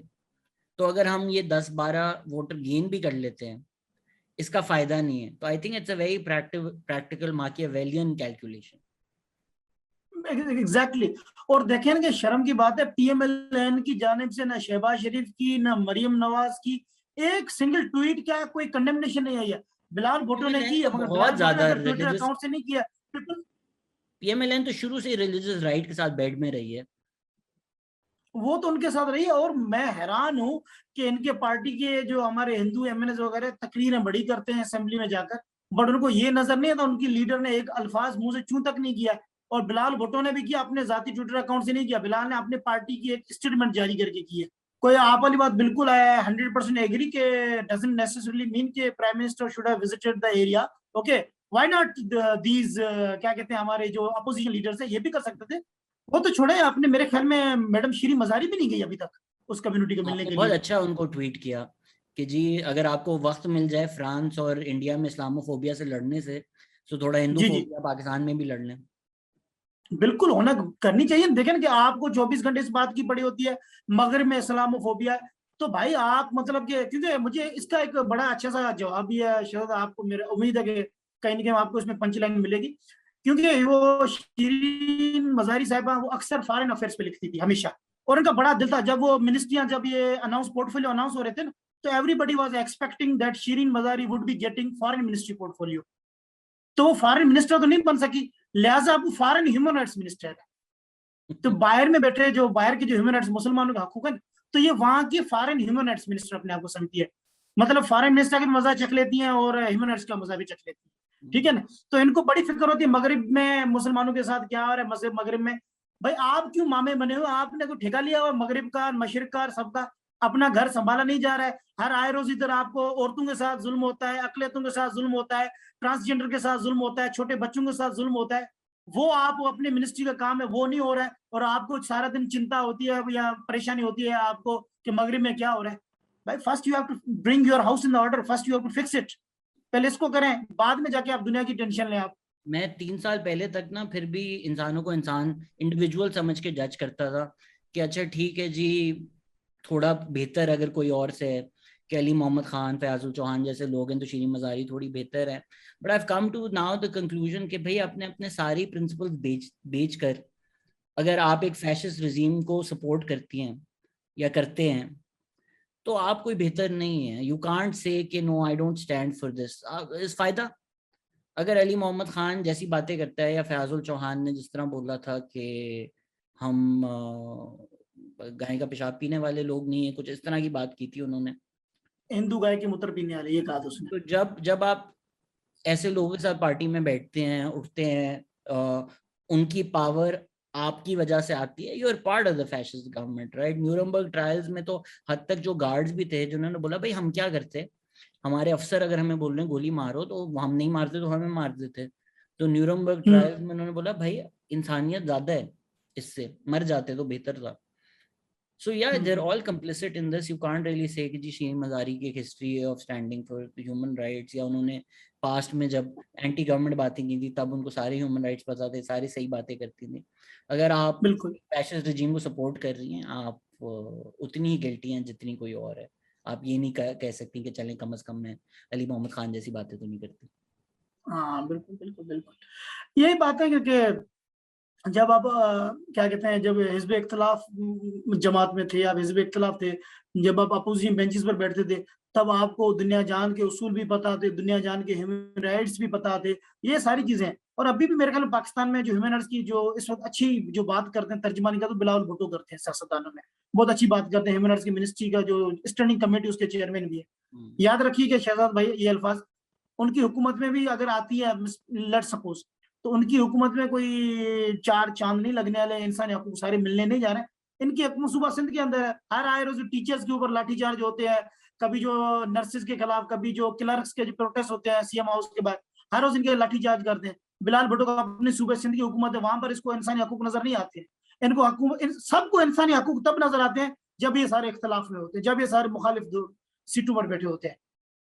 तो अगर हम ये 10-12 वोटर गेन भी कर लेते हैं इसका फायदा नहीं है। तो I think it's a very practical Machiavellian calculation. Exactly और देखें ना कि शर्म की बात है, पीएमएलएन की जानिब से ना शहबाज शरीफ की ना मरियम नवाज की एक सिंगल ट्वीट, क्या कोई कंडेमनेशन नहीं आई है। बिलाल भुट्टो ने पीएमएलएन की तो है, मगर बहुत बिलाल भुट्टो ने ज्यादा अपने ट्विटर रिलीजियस, अकाउंट से नहीं किया। पीएमएलएन तो शुरू से रिलीजियस राइट के साथ बेड में रही है। वो तो उनके साथ रही है, और मैं हैरान हूं कि इनके पार्टी के जो हमारे हिंदू एमएनएस वगैरह तकरीरें बड़ी करते हैं असेंबली में जाकर, बट उनको ये नजर नहीं आता, उनकी लीडर ने एक अल्फाज मुंह से चूं तक नहीं किया। और बिलाल भुट्टो ने भी किया, अपने जाती ट्विटर अकाउंट से नहीं किया, बिलाल ने अपने पार्टी की एक स्टेटमेंट जारी करके की है। कोई आप वाली बात बिल्कुल है, 100% एग्री के डजंट नेसेसरली मीन के prime minister should have visited the area. Okay, why not these क्या कहते हैं हमारे जो अपोजिशन लीडर्स है, ये भी कर सकते थे। वो तो छोड़े, आपने मेरे ख्याल में मैडम शीरी मजारी भी नहीं गई अभी तक उस कम्युनिटी को मिलने आपने के बहुत लिए। अच्छा उनको ट्वीट किया कि जी अगर आपको वक्त मिल जाए फ्रांस और इंडिया में इस्लामोफोबिया से लड़ने से, तो थोड़ा हिंदू जी जी, फोबिया पाकिस्तान में भी लड़ लें। बिल्कुल होना करनी चाहिए। देखें ना कि आपको 24 घंटे इस बात की पड़ी होती है मगरिब में इस्लामोफोबिया है, तो भाई आप मतलब कि, क्योंकि मुझे इसका एक बड़ा अच्छा सा जवाब भी है, शायद आपको, मेरे उम्मीद है कि कहीं ना कहीं आपको इसमें पंच लाइन मिलेगी। क्योंकि वो शिरीन मजारी साहिबा वो अक्सर फॉरेन अफेयर्स पे लिखती थी हमेशा, और उनका बड़ा दिल था जब वो मिनिस्ट्रियां, जब ये अनाउंस पोर्टफोलियो अनाउंस हो रहे थे ना, तो everybody was expecting that Shirin Mazari would be getting foreign ministry portfolio. तो वो फॉरेन मिनिस्टर तो नहीं बन सकी, लिहाजा अब फॉरेन ह्यूमन राइट्स मिनिस्टर है। तो बाहर में बैठे जो बाहर के जो ह्यूमन राइट्स मुसलमानों के हकूक है, तो ये वहां की फॉरेन ह्यूमन राइट्स मिनिस्टर अपने आप को समझती है। मतलब फॉरेन मिनिस्टर का मजा चख लेती हैं और ह्यूमन राइट्स का मजा भी चख लेती है। ठीक है ना? तो इनको बड़ी फिक्र होती है मगरिब में मुसलमानों के साथ क्या हो रहा है, मजहब मगरिब में। भाई आप क्यों मामे बने हो? आपने कोई ठेका लिया हुआ मगरिब का, मशरिक का, सबका? अपना घर संभाला नहीं जा रहा है। हर आए रोज इधर आपको औरतों के साथ जुल्म होता है, अकलियतों के साथ जुल्म होता है, ट्रांसजेंडर के साथ जुल्म होता है, छोटे बच्चों के साथ जुल्म होता है। वो आप अपने मिनिस्ट्री का काम है, वो नहीं हो रहा है, और आपको सारा दिन चिंता होती है या परेशानी होती है आपको कि मगरिब में क्या हो रहा है। भाई first you have to bring your house in the order, first you have to fix it. पहले इसको करें, बाद में जाके आप दुनिया की टेंशन लें आप। मैं 3 साल पहले तक ना फिर भी इंसानों को इंसान इंडिविजुअल समझ के जज करता था कि अच्छा ठीक है जी, थोड़ा बेहतर अगर कोई और से है कि अली मोहम्मद खान, फयाजुल चौहान जैसे लोग हैं, तो शीरीन मजारी थोड़ी बेहतर है। But I have come to now the conclusion कि भाई अपने अपने सारी प्रिंसिपल्स बेच कर अगर आप एक फैशिस्ट रिजीम को सपोर्ट करती हैं या करते हैं तो आप कोई बेहतर नहीं है। यू कांट से कि no I don't stand for this, इस फायदा। अगर अली मोहम्मद खान जैसी बातें करता है या फयाजुल चौहान ने जिस तरह बोला था कि हम गाय का पेशाब पीने वाले लोग नहीं है, कुछ इस तरह की बात की थी उन्होंने। हिंदू गाय के मूत्र पीने वाले, ये कहा था उसने। तो जब जब आप ऐसे लोगों के साथ पार्टी में बैठते हैं, उठते हैं, उनकी पावर आपकी वजह से आती है। You are part of the fascist government, right? Nuremberg trials में तो हद तक जो गार्ड्स भी थे जिन्होंने बोला भाई हम क्या करते, हमारे अफसर अगर हमें बोल रहे हैं गोली मारो तो हम नहीं मारते तो हमें मार देते। तो न्यूरमबर्ग ट्रायल्स में उन्होंने बोला भाई इंसानियत ज्यादा है, इससे मर जाते तो बेहतर था। So yeah, they're all complicit in this. You can't really say कि जी शीम मज़ारी की एक history of standing for human rights, या उन्होंने पास्ट में जब एंटी गवर्नमेंट बातें की थी तब उनको सारे ह्यूमन राइट्स पता थे, सारी सही बातें करती थी। अगर आप बिल्कुल फैशिस्ट रिजीम को सपोर्ट कर रही हैं, आप उतनी ही गिल्टी हैं जितनी कोई और है। आप ये नहीं कह सकती कि चलें कम से कम मैं अली मोहम्मद खान जैसी बातें तो नहीं करती। हाँ, बिल्कुल बिल्कुल बिल्कुल, यही बात है क्योंकि जब आप क्या कहते हैं, जब हिज़्ब इख्तिलाफ जमात में थे, आप हिज़्ब इख्तिलाफ थे, जब आप अपोज़िशन बेंचेस पर बैठते थे, तब आपको दुनिया जान के उसूल भी पता थे, दुनिया जान के ह्यूमन राइट्स भी पता थे, ये सारी चीज़ें हैं। और अभी भी मेरे ख्याल में पाकिस्तान में जो ह्यूमन राइट्स की जो इस वक़्त अच्छी जो बात करते हैं, तर्जुमानी का तो बिलावल भुट्टो करते हैं सियासतदानों में। बहुत अच्छी बात करते हैं, ह्यूमन राइट्स की मिनिस्ट्री का जो स्टैंडिंग कमेटी उसके चेयरमैन भी है। याद रखिए कि शहजाद भाई ये अल्फाज़ उनकी हुकूमत में भी अगर आती है, लेट्स सपोज़, तो उनकी हुकूमत में कोई 4 चाँद नहीं लगने वाले, इंसानी हकूक सारे मिलने नहीं जा रहे हैं। इनकी हुकूमत सूबा सिंध के अंदर है, हर आए रोज़ टीचर्स के ऊपर लाठीचार्ज होते हैं, कभी जो नर्सेस के खिलाफ, कभी जो क्लर्क्स के जो प्रोटेस्ट होते हैं सीएम हाउस के बाहर, हर रोज़ इनके लाठीचार्ज करते हैं। बिलाल भुट्टो का अपनी सूबे सिंध की हुकूमत है, वहाँ पर इसको इंसानी हकूक नज़र नहीं आते हैं। इनको हकूमत सबको इंसानी हकूक तब नज़र आते हैं, जब ये सारे इख्तिलाफ में होते हैं, जब ये सारे मुखालिफ सीटों पर बैठे होते हैं।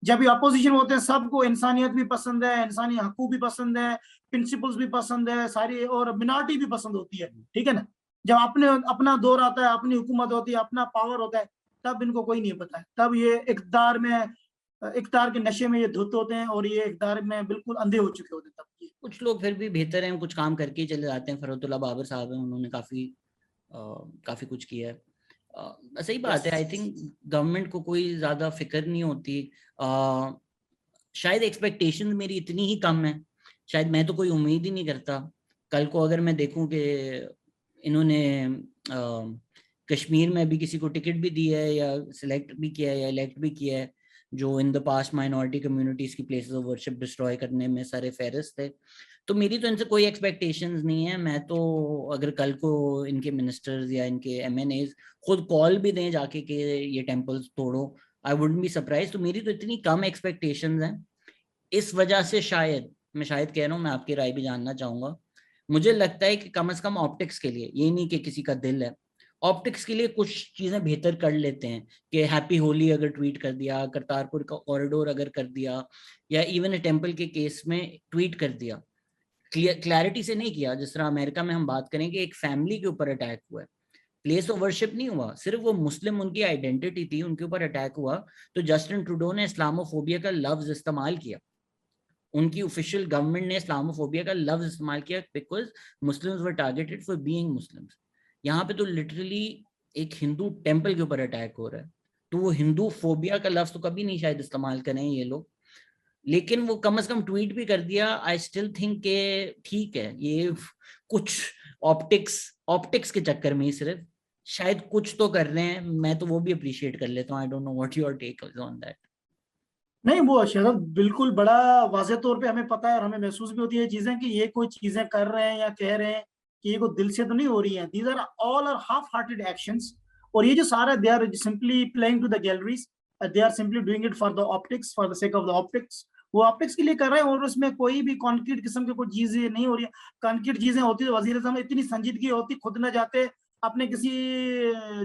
जब ये अपोजिशन होते हैं, सबको इंसानियत भी पसंद है, इंसानी हकूक भी पसंद है, प्रिंसिपल्स भी पसंद है सारी, और मिनॉरिटी भी पसंद होती है, ठीक है ना? जब अपना दौर आता है, अपनी हुकूमत होती है, अपना पावर होता है, तब इनको कोई नहीं पता है। तब ये इक़्तिदार के नशे में ये धुत होते हैं, और ये इक़्तिदार में बिल्कुल अंधे हो चुके होते हैं तब ये। कुछ लोग फिर भी बेहतर हैं, कुछ काम करके ही चले जाते हैं। फरहतुल्लाह बाबर साहब हैं, उन्होंने काफ़ी कुछ किया है। सही बात है। आई थिंक गवर्नमेंट को कोई ज़्यादा फिक्र नहीं होती। शायद एक्सपेक्टेशंस मेरी इतनी ही कम है, शायद मैं तो कोई उम्मीद ही नहीं करता। कल को अगर मैं देखूं कि इन्होंने कश्मीर में भी किसी को टिकट भी दी है, या सिलेक्ट भी किया है, या इलेक्ट भी किया है, जो in the past minority communities की प्लेसेस ऑफ वर्शिप डिस्ट्रॉय करने में सारे फेरिस्त थे, तो मेरी तो इनसे कोई एक्सपेक्टेशंस नहीं है। मैं तो अगर कल को इनके मिनिस्टर्स या इनके एमएनएज खुद कॉल भी दें जाके कि ये टेम्पल्स तोड़ो, आई वुडंट बी सरप्राइज। तो मेरी तो इतनी कम एक्सपेक्टेशंस हैं। इस वजह से शायद कह रहा हूँ, मैं आपकी राय भी जानना चाहूंगा। मुझे लगता है कि कम से कम ऑप्टिक्स के लिए, ये नहीं कि किसी का दिल है, ऑप्टिक्स के लिए कुछ चीजें बेहतर कर लेते हैं। कि हैप्पी होली अगर ट्वीट कर दिया, करतारपुर का कॉरिडोर अगर कर दिया, या इवन टेम्पल के केस में ट्वीट कर दिया, क्लैरिटी से नहीं किया। जिस तरह अमेरिका में हम बात करें कि एक फैमिली के ऊपर अटैक हुआ है, प्लेस ऑफ वर्शिप नहीं हुआ, सिर्फ वो मुस्लिम उनकी आइडेंटिटी थी, उनके ऊपर अटैक हुआ, तो जस्टिन ट्रूडो ने इस्लामोफोबिया का लफ्ज इस्तेमाल किया। उनकी ऑफिशियल गवर्नमेंट ने इस्लामोफोबिया का लफ्ज इस्तेमाल किया, because Muslims were targeted for being Muslims. यहाँ पे तो लिटरली एक हिंदू टेम्पल के ऊपर अटैक हो रहा है, तो वो हिंदू फोबिया का लफ्ज तो कभी नहीं शायद इस्तेमाल करें ये लोग। लेकिन वो कम से कम ट्वीट भी कर दिया। आई स्टिल थिंक के ठीक है, ये कुछ ऑप्टिक्स के चक्कर में ही सिर्फ शायद कुछ तो कर रहे हैं। मैं तो वो भी अप्रिशिएट कर लेता हूँ। I don't know what your take is on that. नहीं, वो शरद बिल्कुल बड़ा वाज़ेह तौर पे हमें पता है, और हमें महसूस भी होती है चीज़ें कि ये कोई चीज़ें कर रहे हैं या कह रहे हैं कि ये कोई दिल से तो नहीं हो रही हैं। These are all are half hearted actions, और ये जो सारा they are simply playing to the galleries, they are simply doing it for the optics, for the sake of the optics. वो ऑप्टिक्स के लिए कर रहे हैं, और उसमें कोई भी कॉन्क्रीट किस्म की कोई चीज़ें नहीं हो रही है। कॉन्क्रीट चीज़ें होती तो वज़ीर आज़म इतनी संजीदगी होती, खुद न जाते, अपने किसी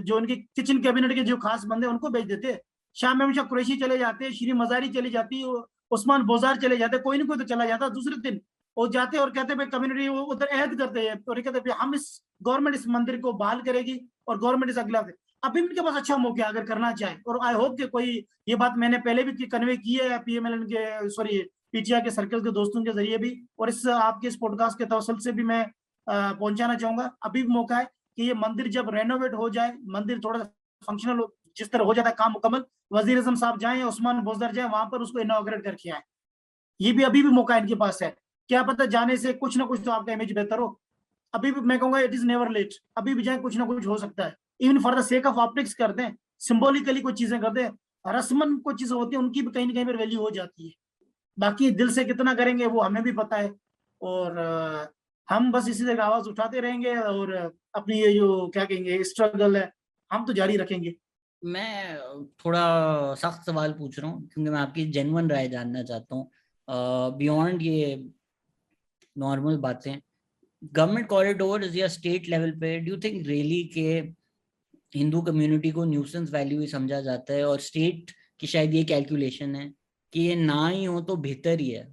जो उनके किचन कैबिनेट के जो खास बंदे उनको भेज देते। शाह महमूद शाह कुरैशी चले जाते, शीरीन मज़ारी चली जाती, उस्मान बोजार चले जाते, कोई ना कोई तो चला जाता। दूसरे दिन वो जाते और कहते भाई कम्युनिटी, वो उधर ऐद करते हैं और कहते भाई हम इस गवर्नमेंट इस मंदिर को बहाल करेगी और गवर्नमेंट इस अगला। अभी इनके पास अच्छा मौका अगर करना चाहे, और आई होप कि कोई, ये बात मैंने पहले भी कन्वे की है पीएमएलएन के, सॉरी पीटीआई के सर्कल के दोस्तों के जरिए भी, और इस आपके इस पॉडकास्ट के तवसल से भी मैं पहुंचाना चाहूंगा। अभी भी मौका है कि ये मंदिर जब रेनोवेट हो जाए, मंदिर थोड़ा सा फंक्शनल हो, जिस तरह हो जाता है काम मुकम्मल, वजीर आजम साहब जाएं, उस्मान बोजदार जाएं, वहां पर उसको इनॉग्रेट करके आए। ये भी अभी भी मौका इनके पास है। क्या पता जाने से कुछ ना कुछ तो आपका इमेज बेहतर हो। अभी भी मैं कहूंगा इट इज नेवर लेट, अभी भी जाए, कुछ ना कुछ हो सकता है। Even for the sake of optics कर दें, सिंबॉलिकली कुछ चीजें कर दें, रस्मन कुछ चीजें होती है उनकी भी कहीं ना कहीं पर वैल्यू हो जाती है। बाकी दिल से कितना करेंगे वो हमें भी पता है, और हम बस इसी तरह आवाज उठाते रहेंगे, और अपनी ये जो क्या कहेंगे स्ट्रगल है, हम तो जारी रखेंगे। मैं थोड़ा सख्त सवाल पूछ रहा हूँ क्योंकि मैं आपकी जेन्युइन राय जानना चाहता हूँ, बियॉन्ड ये नॉर्मल बातें। गवर्नमेंट कॉरिडोर या स्टेट लेवल पे डू यू थिंक रियली के हिंदू कम्युनिटी को न्यूसेंस वैल्यू ही समझा जाता है, और स्टेट की शायद ये कैलकुलेशन है कि ये ना ही हो तो बेहतर ही है?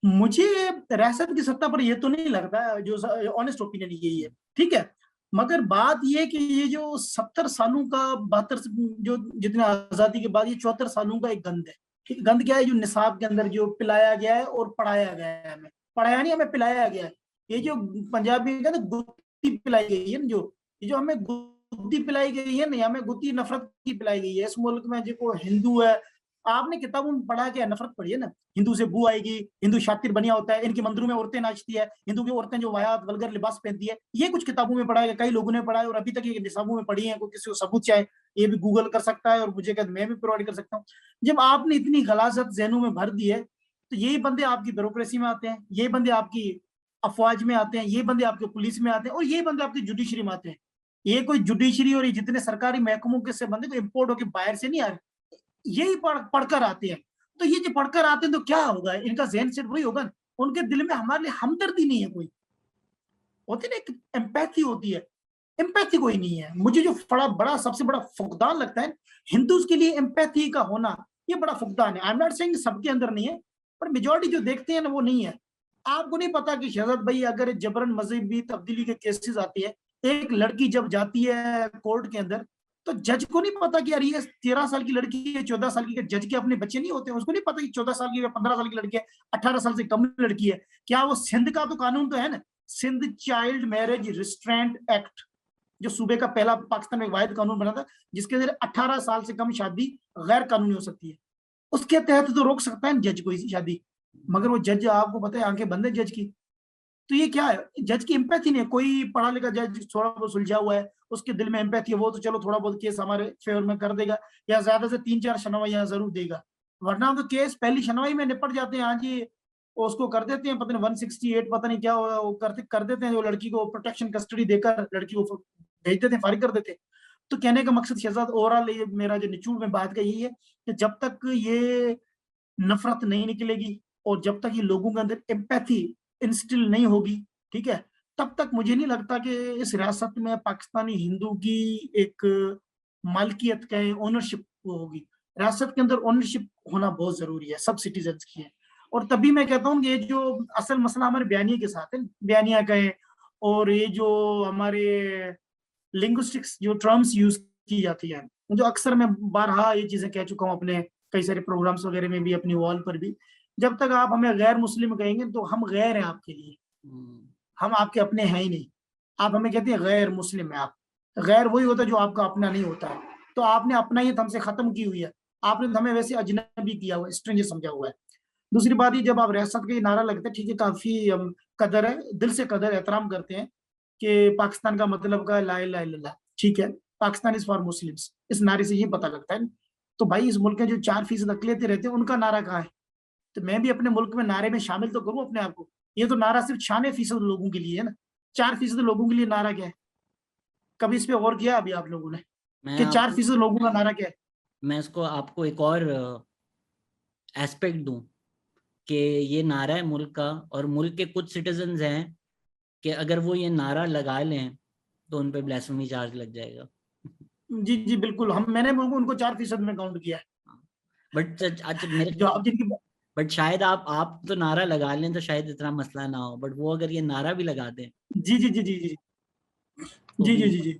मुझे रियासत की सत्ता पर ये तो नहीं लगता, जो ऑनेस्ट ओपिनियन यही है, ठीक है। मगर बात ये कि ये जो 70 सालों का 72 जो जितने आजादी के बाद ये 74 सालों का एक गंद है, ठीक। गंद क्या है? जो निसाब के अंदर जो पिलाया गया है और पढ़ाया गया है, हमें पढ़ाया नहीं, हमें पिलाया गया है। ये जो पंजाबी में कहते हैं गुत्ती पिलाई गई है ना, जो ये जो हमें गुत्ती पिलाई गई है ना, हमें गुत्ती नफरत की पिलाई गई है। इस मुल्क में जो हिंदू है, आपने किताबों में पढ़ा के नफरत पढ़ी है ना, हिंदू से बू आएगी, हिंदू शातिर बनिया होता है, इनके मंदिरों में औरतें नाचती है, हिंदू की औरतें जो वायात वल्गर लिबास पहनती है, ये कुछ किताबों में पढ़ा है, कई लोगों ने पढ़ा है और अभी तक ये निसाबों में पढ़ी है। कोई किसी को सबूत चाहे ये भी गूगल कर सकता है, और मुझे कहते मैं भी प्रोवाइड कर सकता हूँ। जब आपने इतनी गलाजत जहनों में भर दी है, तो यही बंदे आपकी ब्यूरोक्रेसी में आते हैं, ये बंदे आपकी अफवाज में आते हैं, ये बंदे आपके पुलिस में आते हैं, और ये बंदे आपकी जुडिशरी में आते हैं। ये कोई जुडिशरी और ये जितने सरकारी महकमों के से बंदे को इम्पोर्ट होकर बाहर से नहीं आ रहे, यही पढ़कर आते हैं। तो ये जो पढ़कर आते हैं तो क्या होगा, इनका ज़हन सेट वही होगा, उनके दिल में हमारे लिए हमदर्दी नहीं है कोई, होती ना एक एम्पैथी होती है, एम्पैथी कोई नहीं है। मुझे जो बड़ा सबसे बड़ा फुकदान लगता है हिंदूज के लिए एम्पैथी का होना, ये बड़ा फुकदान है। आई एम नॉट सेइंग सबके अंदर नहीं है, पर मेजॉरिटी जो देखते हैं ना वो नहीं है। आपको नहीं पता कि शहजाद भाई अगर जबरन मजहबी तब्दीली के केसेस आती है, एक लड़की जब जाती है कोर्ट के अंदर, तो जज को नहीं पता कि यार ये 13 साल की लड़की है, 14 साल की, जज के अपने बच्चे नहीं होते, उसको नहीं पता कि 14 साल की या 15 साल की लड़की है, 18 साल से कम लड़की है। क्या वो सिंध का तो कानून तो है ना, Sindh child marriage restraint act, जो सूबे का पहला पाकिस्तान में वाहिद कानून बना था, जिसके अंदर 18 साल से कम शादी गैर कानूनी हो सकती है, उसके तहत तो रोक सकता है जज को इसी शादी। मगर वो जज, आपको पता है आंखें बंद है जज की। तो ये क्या है, जज की एम्पैथी नहीं है। कोई पढ़ा लिखा जज थोड़ा बहुत सुलझा हुआ है, उसके दिल में एम्पैथी है, वो तो चलो थोड़ा बहुत केस हमारे फेवर में कर देगा, या ज्यादा से 3-4 सुनवाइयां जरूर देगा, वरना तो केस पहली सुनवाई में निपट जाते हैं। हाँ जी, उसको कर देते हैं, पता नहीं 168 पता नहीं क्या वो कर देते हैं, जो लड़की को प्रोटेक्शन कस्टडी देकर लड़की को भेज देते हैं, फारिग कर देते हैं। तो कहने का मकसद शहजाद, ओवरऑल ये मेरा जो निचोड़ में बात का यही है कि जब तक ये नफरत नहीं निकलेगी और जब तक ये लोगों के अंदर एम्पैथी इंस्टिल नहीं होगी, ठीक है, तब तक मुझे नहीं लगता कि इस रियासत में पाकिस्तानी हिंदू की एक मालकियत का ओनरशिप होगी। रियासत के अंदर ओनरशिप होना बहुत जरूरी है, सब सिटीजन की है। और तभी मैं कहता हूँ कि ये जो असल मसला हमारे बयानिया के साथ है, बयानिया कहें, और ये जो हमारे लिंग्विस्टिक्स जो टर्म्स यूज की जाती है, जो अक्सर मैं बारहा ये चीजें कह चुका हूँ अपने कई सारे प्रोग्राम्स वगैरह में भी, अपनी वॉल पर भी, जब तक आप हमें गैर मुस्लिम कहेंगे तो हम गैर हैं आपके लिए, हम आपके अपने हैं ही नहीं। आप हमें कहते हैं गैर मुस्लिम है आप, गैर वही होता है जो आपका अपना नहीं होता है। तो आपने अपना ही हमसे खत्म की हुई है, आपने तो हमें वैसे अजनबी किया हुआ है, स्ट्रेंजर समझा हुआ है। दूसरी बात ये, जब आप रियासत का ये नारा लगता है, ठीक है, काफी कदर है, दिल से कदर एहतराम करते हैं कि पाकिस्तान का मतलब का ला इलाहा इल्लल्लाह, ठीक है, पाकिस्तान इज फॉर मुस्लिम्स, इस नारे से ये पता लगता है। तो भाई इस मुल्क के जो 4% अकलियतें रहते हैं उनका नारा कहाँ है? तो मैं भी अपने मुल्क में नारे में शामिल तो करूं अपने आप को। ये तो नारा सिर्फ 96% लोगों के लिए है ना, 4% लोगों के लिए नारा क्या है? कभी इस पे गौर किया अभी आप लोगों ने मैं कि आपको 4% लोगों का नारा क्या है? मैं इसको आपको एक और एस्पेक्ट दूं कि ये नारा है मुल्क का, और मुल्क के कुछ सिटीजन्स हैं कि अगर वो ये नारा लगा लें तो उन पे ब्लास्फेमी चार्ज लग जाएगा। जी जी बिल्कुल, मैंने उनको 4% में काउंट किया है। बट अच्छा मेरे जो आप जिनकी बट शायद आप तो नारा लगा लें तो शायद इतना मसला ना हो, बट वो अगर ये नारा भी लगा दें जी जी जी जी जी तो जी भी। जी जी जी।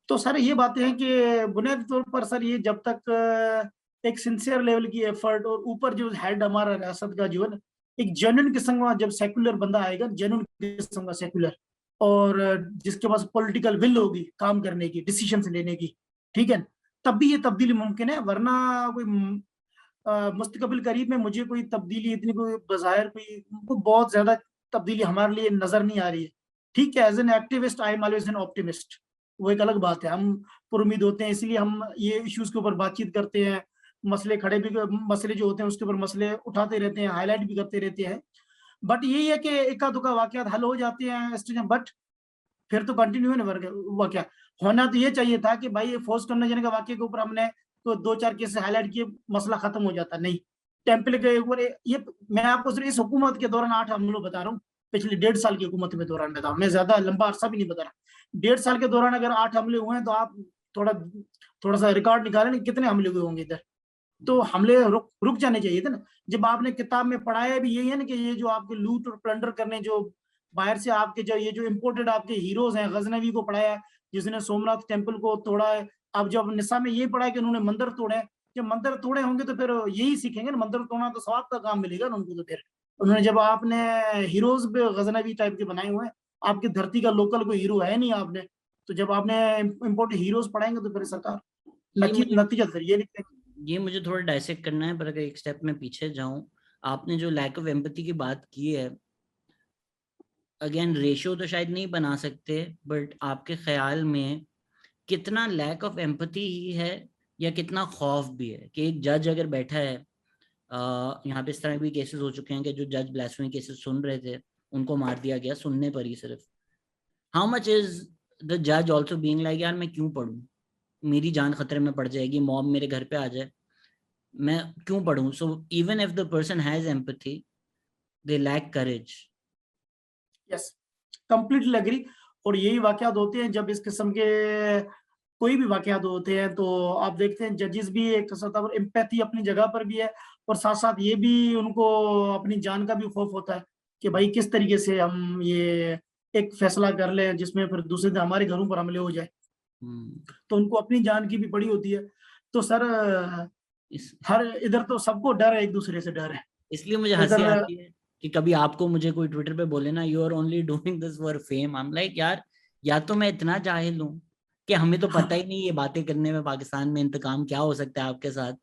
तो सर ये बातें हैं कि बुनियादी तौर पर सर ये जब तक एक सिंसियर लेवल की एफर्ट, और ऊपर जो हेड हमारा रियासत का जो है ना, एक जेन्युइन किस्म का जब सेक्युलर बंदा आएगा, जेन्युइन किस्म का सेक्युलर, और जिसके पास पॉलिटिकल विल होगी काम करने की, डिसीजन लेने की, ठीक है, तब भी ये तब्दीली मुमकिन है। वरना कोई मुस्तकबिल करीब में मुझे कोई तब्दीली इतनी कोई बाज़ाहिर कोई बहुत ज्यादा तब्दीली हमारे लिए नजर नहीं आ रही है। ठीक है, as an activist I am always an optimist, वो एक अलग बात है, हम पुरुमीद होते हैं, इसलिए हम ये इश्यूज के ऊपर बातचीत करते हैं, मसले खड़े भी, मसले जो होते हैं उसके ऊपर मसले उठाते रहते हैं, हाईलाइट भी करते रहते हैं। बट यही है कि इक्का दुक्का वाकयात हल हो जाते हैं, बट फिर तो कंटिन्यू है ना वाकया। होना तो ये चाहिए था कि भाई फोर्स करने जाने का वाक्य के ऊपर हमने तो 2-4 केस हाईलाइट किए, मसला खत्म हो जाता, नहीं, टेम्पल के ऊपर ये मैं आपको सिर्फ इस हुकूमत के दौरान 8 हमलों बता रहा हूँ, पिछले 1.5 साल की हुकूमत के दौरान बता, मैं ज्यादा लंबा अरसा भी नहीं बता रहा। 1.5 साल के दौरान अगर 8 हमले हुए हैं तो आप थोड़ा थोड़ा सा रिकॉर्ड निकालें कितने हमले हुए होंगे इधर। तो हमले रुक जाने चाहिए थे ना। जब आपने किताब में पढ़ाया भी यही है ना कि ये जो आपके लूट और प्लंडर करने जो बाहर से आपके जो ये जो इम्पोर्टेड आपके हीरोज हैं, गजनवी को पढ़ाया है जिसने सोमनाथ टेम्पल को तोड़ा है। अब जब निसा में ये पढ़ा है कि उन्होंने मंदिर तोड़े, जब मंदिर तोड़े होंगे तो फिर यही सीखेंगे ना, मंदिर तोड़ना तो सवाब का काम मिलेगा ना उनको। तो फिर उन्होंने जब आपने हीरोज भी गजनवी टाइप के बनाए हुए हैं, आपकी धरती का लोकल कोई हीरो है नहीं आपने, तो जब आपने इम्पोर्टेड हीरोज पढ़ाएंगे तो फिर सरकार ये मुझे नतीजा फिर ये निकलेगा। ये मुझे थोड़ा डाइसेक्ट करना है, पर अगर एक स्टेप में पीछे जाऊं, आपने जो लैक ऑफ एम्पैथी की बात की है, अगेन रेशियो तो शायद नहीं बना सकते, बट आपके ख्याल में कितना लैक ऑफ एम्पैथी ही है या कितना खौफ भी है कि एक जज अगर बैठा है, यहाँ पे इस तरह भी केसेस हो चुके हैं कि जो जज ब्लास्फेमी केसेस सुन रहे थे उनको मार दिया गया सुनने पर ही सिर्फ। हाउ मच इज द जज ऑल्सो बीइंग लाइक यार मैं क्यों पढ़ूं, मेरी जान खतरे में पड़ जाएगी, मॉब मेरे घर पे आ जाए, मैं क्यों पढ़ूं। So even if the person has empathy, they lack courage. Yes, completely agree. और यही वाकयात होते हैं जब इस किस्म के कोई भी वाकयात होते हैं तो आप देखते हैं जजेस भी एक सतह एम्पैथी अपनी जगह पर भी है, और साथ साथ ये भी उनको अपनी जान का भी खौफ होता है कि भाई किस तरीके से हम ये एक फैसला कर लें जिसमें फिर दूसरे दिन हमारे घरों पर हमले हो जाए। तो उनको अपनी जान की भी पड़ी होती है। तो सर हर इधर तो सबको डर है, एक दूसरे से डर है। इसलिए मुझे हंसी इधर आती है कि कभी आपको मुझे कोई ट्विटर पे बोले ना you are only doing this for fame, I am like यार या तो मैं इतना जाहिल हूँ कि हमें तो पता ही नहीं ये बातें करने में पाकिस्तान में इंतकाम क्या हो सकता है आपके साथ,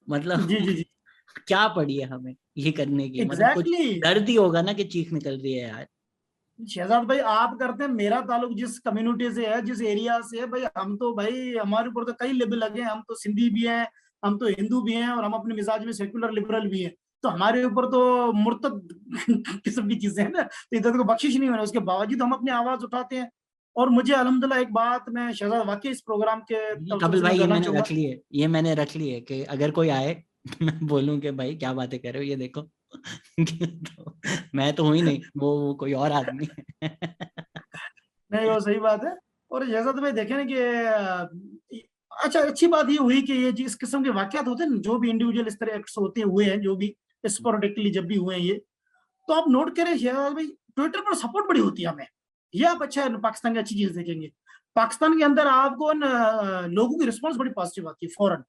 मतलब जी जी जी, क्या पड़ी है हमें ये करने की, मतलब कुछ एग्जैक्टली। दर्द ही होगा ना कि चीख निकल रही है यार। शहजाद भाई आप करते हैं, मेरा ताल्लुक जिस कम्युनिटी से है, जिस एरिया से है, भाई हम तो भाई हमारे ऊपर तो कई लेबल लगे हैं। हम तो सिंधी भी हैं, हम तो हिंदू भी हैं, और हम अपने मिजाज में सेक्युलर लिबरल भी हैं। तो हमारे ऊपर तो मुर्तद किस्म की चीजें हैं ना, तो इधर को बख्शिश नहीं हो रहा। उसके बावजूद हम अपनी आवाज उठाते हैं। और मुझे अल्हम्दुलिल्लाह एक बात मैं शहजाद वाकई इस प्रोग्राम के तवज्जुह कपिल से मैं भाई ये कहना मैंने चाहूंगा। रख ली है, ये मैंने रख ली है कि अगर कोई आए मैं बोलूं कि भाई क्या बातें कर रहे हो ये देखो तो मैं तो हूं ही नहीं, वो कोई और आदमी है नहीं वो सही बात है। और जैसा तो भाई देखे ना कि अच्छा अच्छी बात ये हुई कि ये जिस किस्म के वाकयात होते हैं ना, जो भी इंडिविजुअल इस तरह एक्ट्स होते हुए हैं, जो भी स्पोरेडिकली जब भी हुए हैं ये, तो आप नोट करें शहजाद भाई, ट्विटर पर सपोर्ट बड़ी होती है हमें। ये आप अच्छा है पाकिस्तान की अच्छी चीज देखेंगे। पाकिस्तान के अंदर आपको लोगों की रिस्पॉन्स बड़ी पॉजिटिव आती है फौरन।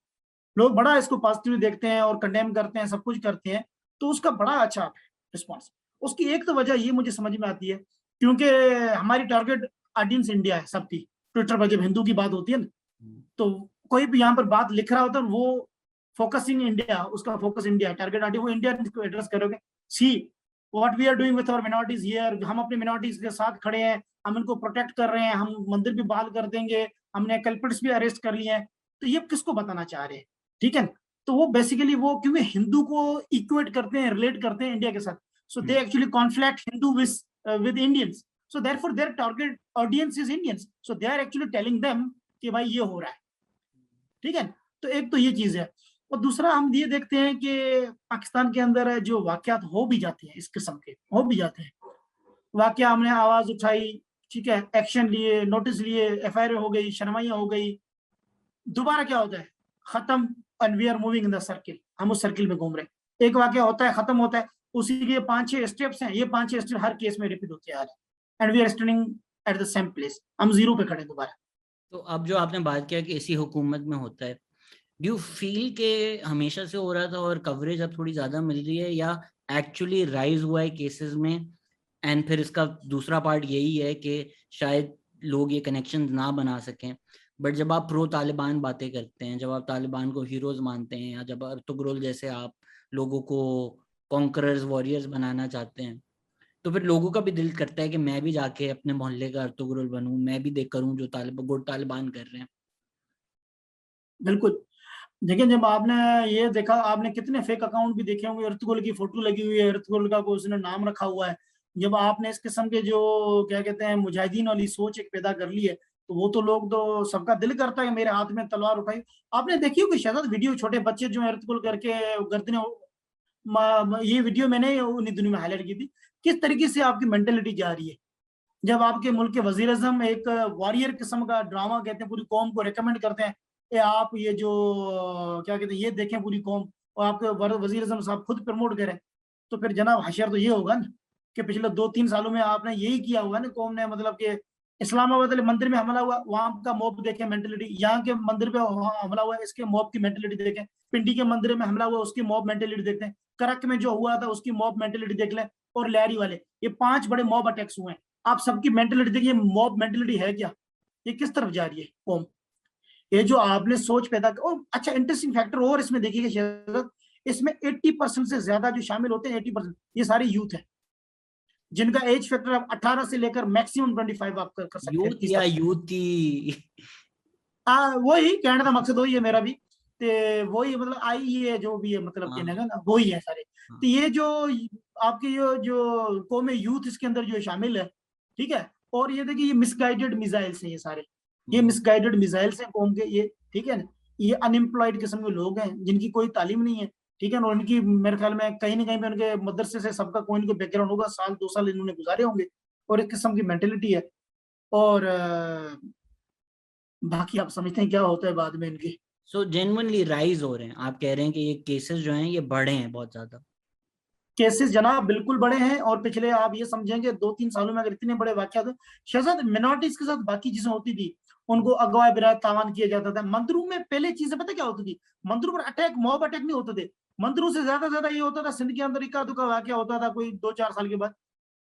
लोग बड़ा इसको पॉजिटिव देखते हैं और कंडेम करते हैं, सब कुछ करते हैं। तो उसका बड़ा अच्छा रिस्पॉन्स। उसकी एक तो वजह ये मुझे समझ में आती है क्योंकि हमारी टारगेट ऑडियंस इंडिया है सबकी। ट्विटर पर जब हिंदू की बात होती है ना, तो कोई भी यहाँ पर बात लिख रहा होता है वो फोकसिंग इंडिया, उसका फोकस इंडिया है, टारगेट ऑडियंस वो इंडिया को एड्रेस करोगे। See what we are doing with our minorities here, हम अपने मिनॉरिटीज के साथ खड़े हैं, हम इनको प्रोटेक्ट कर रहे हैं, हम मंदिर भी बहाल कर देंगे, हमने कल्प्रिट्स भी अरेस्ट कर लिए हैं। तो ये किसको बताना चाह रहे हैं, ठीक है। तो वो बेसिकली वो क्योंकि हिंदू को इक्वेट करते हैं, रिलेट करते हैं इंडिया के साथ, so they actually conflict Hindu with Indians, so therefore their target audience is Indians, so they are actually telling them कि भाई ये हो रहा है, ठीक है। तो एक तो ये चीज है। और दूसरा हम ये देखते हैं कि पाकिस्तान के अंदर जो वाकयात हो भी जाते हैं, इस किस्म के हो भी जाते हैं वाकया, हमने आवाज उठाई, ठीक है, एक्शन लिए, नोटिस लिए, एफआईआर हो गई, शर्माइयां हो गई, दोबारा क्या होता है, खत्म, and we are moving in the circle, हम उस सर्किल में घूम रहे हैं। एक वाकया होता है, खत्म होता है, उसी के 5-6 स्टेप्स हैं, ये 5-6 स्टेप हर केस में रिपीट होते आ रहे हैं, and we are standing at the same place, हम जीरो पे खड़े दोबारा। तो अब जो आपने बात किया कि इसी हुकूमत में होता है, डू यू फील के हमेशा से हो रहा था और कवरेज अब थोड़ी ज्यादा मिल रही है, या एक्चुअली राइज हुआ है केसेस में? एंड फिर इसका दूसरा पार्ट यही है कि शायद लोग ये कनेक्शन ना बना सकें, बट जब आप प्रो तालिबान बातें करते हैं, जब आप तालिबान को हीरोज मानते हैं, या जब अर्तुगरुल जैसे आप लोगों को कॉन्करर्स वॉरियर्स बनाना चाहते हैं, तो फिर लोगों का भी दिल करता है कि मैं भी जाके अपने मोहल्ले का अर्तुगरुल बनूं, मैं भी देख करूं जो गुड तालिबान कर रहे हैं। बिल्कुल। देखिए जब आपने ये देखा, आपने कितने फेक अकाउंट भी देखे होंगे, अर्तुगरुल की फोटो लगी हुई है, अर्तुगरुल का कोई उसने नाम रखा हुआ है। जब आपने इस किस्म के जो क्या कहते हैं मुजाहिदीन वाली सोच एक पैदा कर ली है, तो वो तो लोग तो सबका दिल करता है कि मेरे हाथ में तलवार उठाई। आपने देखी होगी शायद वीडियो, छोटे बच्चे जो अर्तुगरुल करके गर्दनें ये वीडियो मैंने उन्हीं दिनों में हाईलाइट की थी, किस तरीके से आपकी मेंटेलिटी जा रही है। जब आपके मुल्क के वजीर आजम एक वॉरियर किस्म का ड्रामा कहते हैं, पूरी कौम को रिकमेंड करते हैं कि आप ये जो क्या कहते हैं ये देखें पूरी कौम, और आपके वजीर आजम साहब खुद प्रमोट करें, तो फिर जनाब हशर तो ये होगा ना कि पिछले 2-3 सालों में आपने यही किया हुआ ना कौम ने, मतलब कि इस्लामाबाद वाले मंदिर में हमला हुआ, वहां का मॉब देखें मेंटेलिटी, यहाँ के मंदिर पे हमला हुआ इसके मॉब की मेंटेलिटी देखें, पिंडी के मंदिर में हमला हुआ उसकी मॉब मेंटेलिटी देखते हैं, करक में जो हुआ था उसकी मॉब मेंटेलिटी देख लें, और लहरी वाले, ये 5 बड़े मॉब अटैक्स हुए हैं। आप सबकी मेंटेलिटी देखिए, मॉब मेंटेलिटी है क्या, ये किस तरफ जा रही है कौम, ये जो आपने सोच पैदा और अच्छा इंटरेस्टिंग फैक्टर और इसमें देखिएगा शायद, इसमें 80% से ज्यादा जो शामिल होते हैं 80% ये सारे यूथ है, जिनका एज फैक्टर आप 18 से लेकर मैक्सिमम 25 आप कर सकते हैं, यूथ या यूथी। वही कहने का मकसद वही है मेरा भी, ते वही मतलब आई है जो भी है, मतलब हाँ कहने का ना वही है सारे। हाँ। तो ये जो आपके जो कौम यूथ इसके अंदर जो शामिल है, ठीक है, और ये देखिए ये मिसगाइडेड मिसाइल्स हैं ये सारे, ये मिसगाइडेड मिसाइल्स हैं कौम के ये, ठीक है ना, ये अनएम्प्लॉयड किस्म के लोग हैं जिनकी कोई तालीम नहीं है, ठीक है ना, और उनकी मेरे ख्याल में कहीं ना कहीं पे उनके मदरसे से सबका कोई ना कोई बैकग्राउंड होगा, 1-2 साल इन्होंने गुजारे होंगे, और एक किस्म की मेंटेलिटी है, और बाकी आप समझते हैं क्या होता है बाद में इनकी। सो जेन्युइनली राइज हो रहे हैं, आप कह रहे हैं कि ये केसेस जो हैं ये बढ़े हैं बहुत ज्यादा। केसेस जनाब बिल्कुल बड़े हैं, और पिछले आप ये समझेंगे 2-3 सालों में अगर इतने बड़े वाकयात हो, शहजाद मिनोरिटीज के साथ बाकी चीजें होती थी, उनको अगवा बिरात तावान किया जाता था। मंदिरों में पहले चीजें पता क्या होती थी, मंदिरों पर अटैक मॉब अटैक नहीं होते थे, मंदिरों से ज्यादा ये होता था सिंध के अंदर इक्का दुक्का वाकया होता था कोई 2-4 साल के बाद,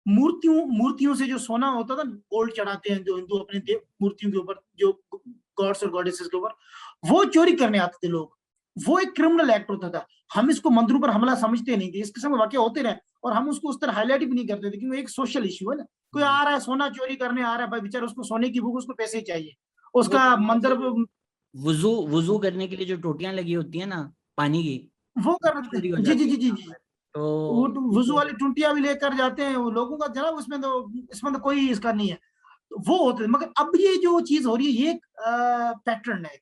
मूर्तियों मूर्तियों से जो सोना होता था, गोल्ड चढ़ाते हैं जो हिंदू अपने देव मूर्तियों के ऊपर, जो गॉड्स और गॉडेसेस के ऊपर, वो चोरी करने आते थे लोग, वो एक क्रिमिनल एक्ट होता था। हम इसको मंदिरों पर हमला समझते नहीं थे, इस किस्म के वाकया होते रहे, और हम उसको उस तरह हाईलाइट भी नहीं करते थे, क्योंकि एक सोशल इश्यू है ना, कोई आ रहा है सोना चोरी करने आ रहा है भाई, बेचारा उसको सोने की भूख, उसको पैसे ही चाहिए, वो उसका तो मंदिर वुजू वुजू करने के लिए जो टोटियां लगी होती है ना पानी की, वो वो कर भी रहे चोरी हो थे। जी जी जाती जी है जी यहाँ जी, पर। वो तो ये वुजू तो वाली टुंटियां भी लेकर जाते हैं वो लोगों का, जनाब इसमें तो कोई इसका नहीं है, तो वो होते थे। मगर अब ये जो चीज हो रही है ये एक पैटर्न है,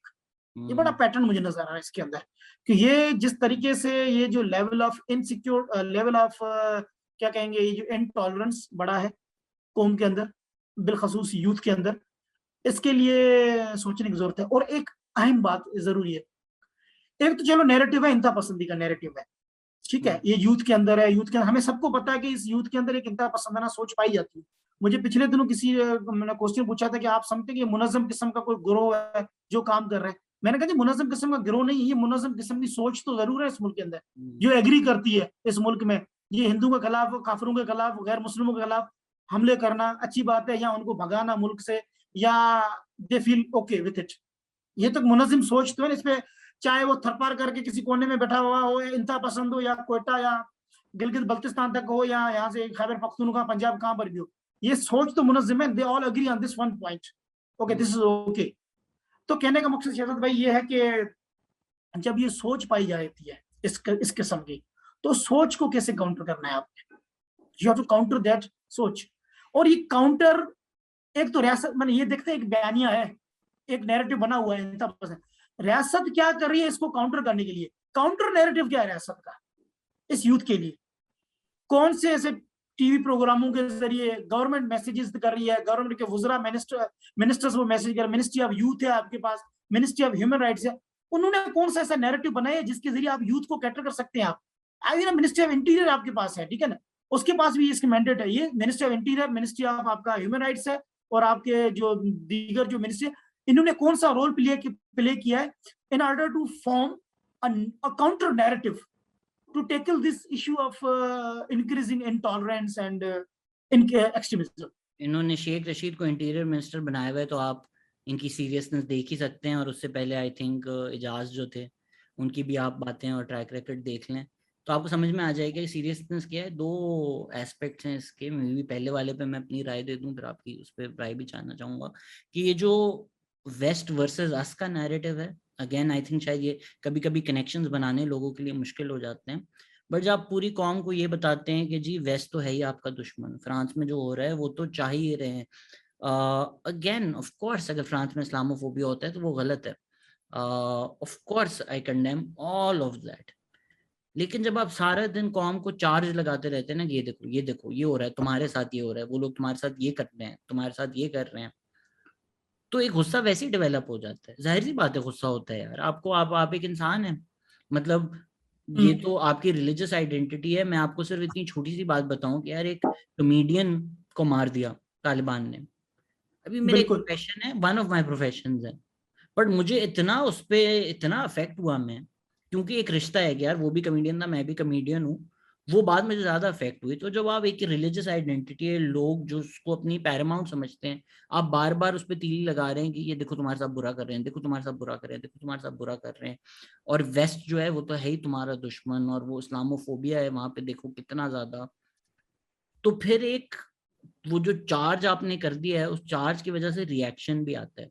ये बड़ा पैटर्न मुझे नजर आ रहा है इसके अंदर, कि ये जिस तरीके से ये जो level of insecure, level of क्या कहेंगे, ये जो इनटॉलरेंस बड़ा है कौम के अंदर, बिलखसूस यूथ के अंदर, इसके लिए सोचने की जरूरत है। और एक अहम बात जरूरी है, एक तो चलो नैरेटिव है, इंतहा पसंदी का नैरेटिव है, ठीक है, ये यूथ के अंदर है, यूथ के अंदर हमें सबको पता है कि इस यूथ के अंदर एक इंतहा पसंदाना सोच पाई जाती है। मुझे पिछले दिनों किसी मैंने क्वेश्चन पूछा था कि आप समझते हैं कि मुनज़्ज़म किस्म का कोई गिरोह है जो काम कर रहा है, मैंने कहा जी मुनज़्ज़म किस्म का गिरोह नहीं, ये मुनज़्ज़म किस्म की सोच तो जरूर है इस मुल्क के अंदर, जो एग्री करती है इस मुल्क में ये हिंदुओं के खिलाफ, काफिरों के खिलाफ, गैर मुस्लिमों के खिलाफ हमले करना अच्छी बात है, या उनको भगाना मुल्क से, या they feel okay with it, ये तो मुनज़्ज़म सोच तो है इस पे, चाहे वो थरपार करके किसी कोने में बैठा हुआ हो, इंतहा पसंद हो, या कोयटा या गिलगित बल्तिस्तान तक हो, या यहाँ से खैबर पख्तूनख्वा पंजाब कहाँ पर भी हो, ये सोच तो मुनज़्ज़म है, they all agree on this one point, okay this is okay. तो कहने का मकसद शहजाद भाई ये है कि जब ये सोच पाई जाती है इस किस्म की, तो सोच को कैसे काउंटर करना है आपने, you have to counter that सोच। और ये काउंटर, एक तो रियासत मैंने ये देखते हैं एक बयानिया है, एक नैरेटिव बना हुआ है, रियासत क्या कर रही है इसको काउंटर करने के लिए, काउंटर नैरेटिव क्या है रियासत का इस यूथ के लिए, कौन से ऐसे टीवी प्रोग्रामों के जरिए गवर्नमेंट मैसेजेस कर रही है, गवर्नमेंट के वुजरा मिनिस्टर्स वो मैसेज कर, मिनिस्ट्री ऑफ यूथ है आपके पास, मिनिस्ट्री ऑफ ह्यूमन राइट्स है, उन्होंने कौन सा ऐसा नैरेटिव बनाया है जिसके जरिए आप यूथ को कैटर कर सकते हैं। आप आई ना मिनिस्ट्री ऑफ इंटीरियर आपके पास है, ठीक है ना, उसके पास भी इसकी मैंडेट है, ये ministry of interior, ministry of आपका ह्यूमन राइट्स है, और आपके जो दीगर जो मिनिस्ट्री, इन्होंने कौन सा रोल प्ले किया है in order to form a counter narrative to tackle this issue of increasing intolerance and extremism. इन्होंने शेख रशीद को इंटीरियर मिनिस्टर बनाया हुआ है, तो आप इनकी सीरियसनेस देख ही सकते हैं। और उससे पहले आई थिंक इजाज जो थे, उनकी भी आप बातें और ट्रैक रिकॉर्ड देख लें तो आपको समझ में आ जाएगा कि सीरियसनेस क्या है। दो एस्पेक्ट्स हैं इसके, मे भी पहले वाले पे मैं अपनी राय दे दूं, फिर आपकी उस पर राय भी जानना चाहूंगा कि ये जो वेस्ट वर्सेस अस का नैरेटिव है, अगेन आई थिंक शायद ये कभी कभी कनेक्शंस बनाने लोगों के लिए मुश्किल हो जाते हैं, बट जब आप पूरी कौम को ये बताते हैं कि जी वेस्ट तो है ही आपका दुश्मन, फ्रांस में जो हो रहा है वो तो चाह ही रहे हैं, अगेन ऑफ कोर्स अगर फ्रांस में इस्लामोफोबिया होता है तो वो गलत है, of course I condemn all of that, लेकिन जब आप सारा दिन कौम को चार्ज लगाते रहते हैं ना, ये देखो ये देखो ये हो रहा है, तुम्हारे साथ ये हो रहा है, वो लोग तुम्हारे साथ ये कर रहे हैं, तुम्हारे साथ ये कर रहे हैं, तो एक गुस्सा वैसे ही डेवलप हो जाता है। जाहिर सी बात है गुस्सा होता है यार आपको, आप एक इंसान है। मतलब ये हम्म, तो आपकी रिलीजियस आइडेंटिटी है। मैं आपको सिर्फ इतनी छोटी सी बात बताऊं कि यार एक कॉमेडियन को मार दिया तालिबान ने। अभी मेरा एक बिल्कुल प्रोफेशन है, वन ऑफ माय प्रोफेशंस है, बट मुझे इतना उस पे इतना अफेक्ट हुआ मैं, क्योंकि एक रिश्ता है कि यार वो भी कमेडियन था, मैं भी कमेडियन हूँ। वो बात मुझे ज्यादा अफेक्ट हुई। तो जब आप एक रिलीजियस आइडेंटिटी है, लोग जो उसको अपनी पैरामाउंट समझते हैं, आप बार बार उस पर तीली लगा रहे हैं कि ये देखो तुम्हारे साथ बुरा कर रहे हैं, देखो तुम्हारे साथ बुरा कर रहे हैं, देखो तुम्हारे साथ बुरा कर रहे हैं। और वेस्ट जो है वो तो है ही तुम्हारा दुश्मन, और वो इस्लामोफोबिया है वहां पे, देखो कितना ज्यादा। तो फिर एक वो जो चार्ज आपने कर दिया है, उस चार्ज की वजह से रिएक्शन भी आता है।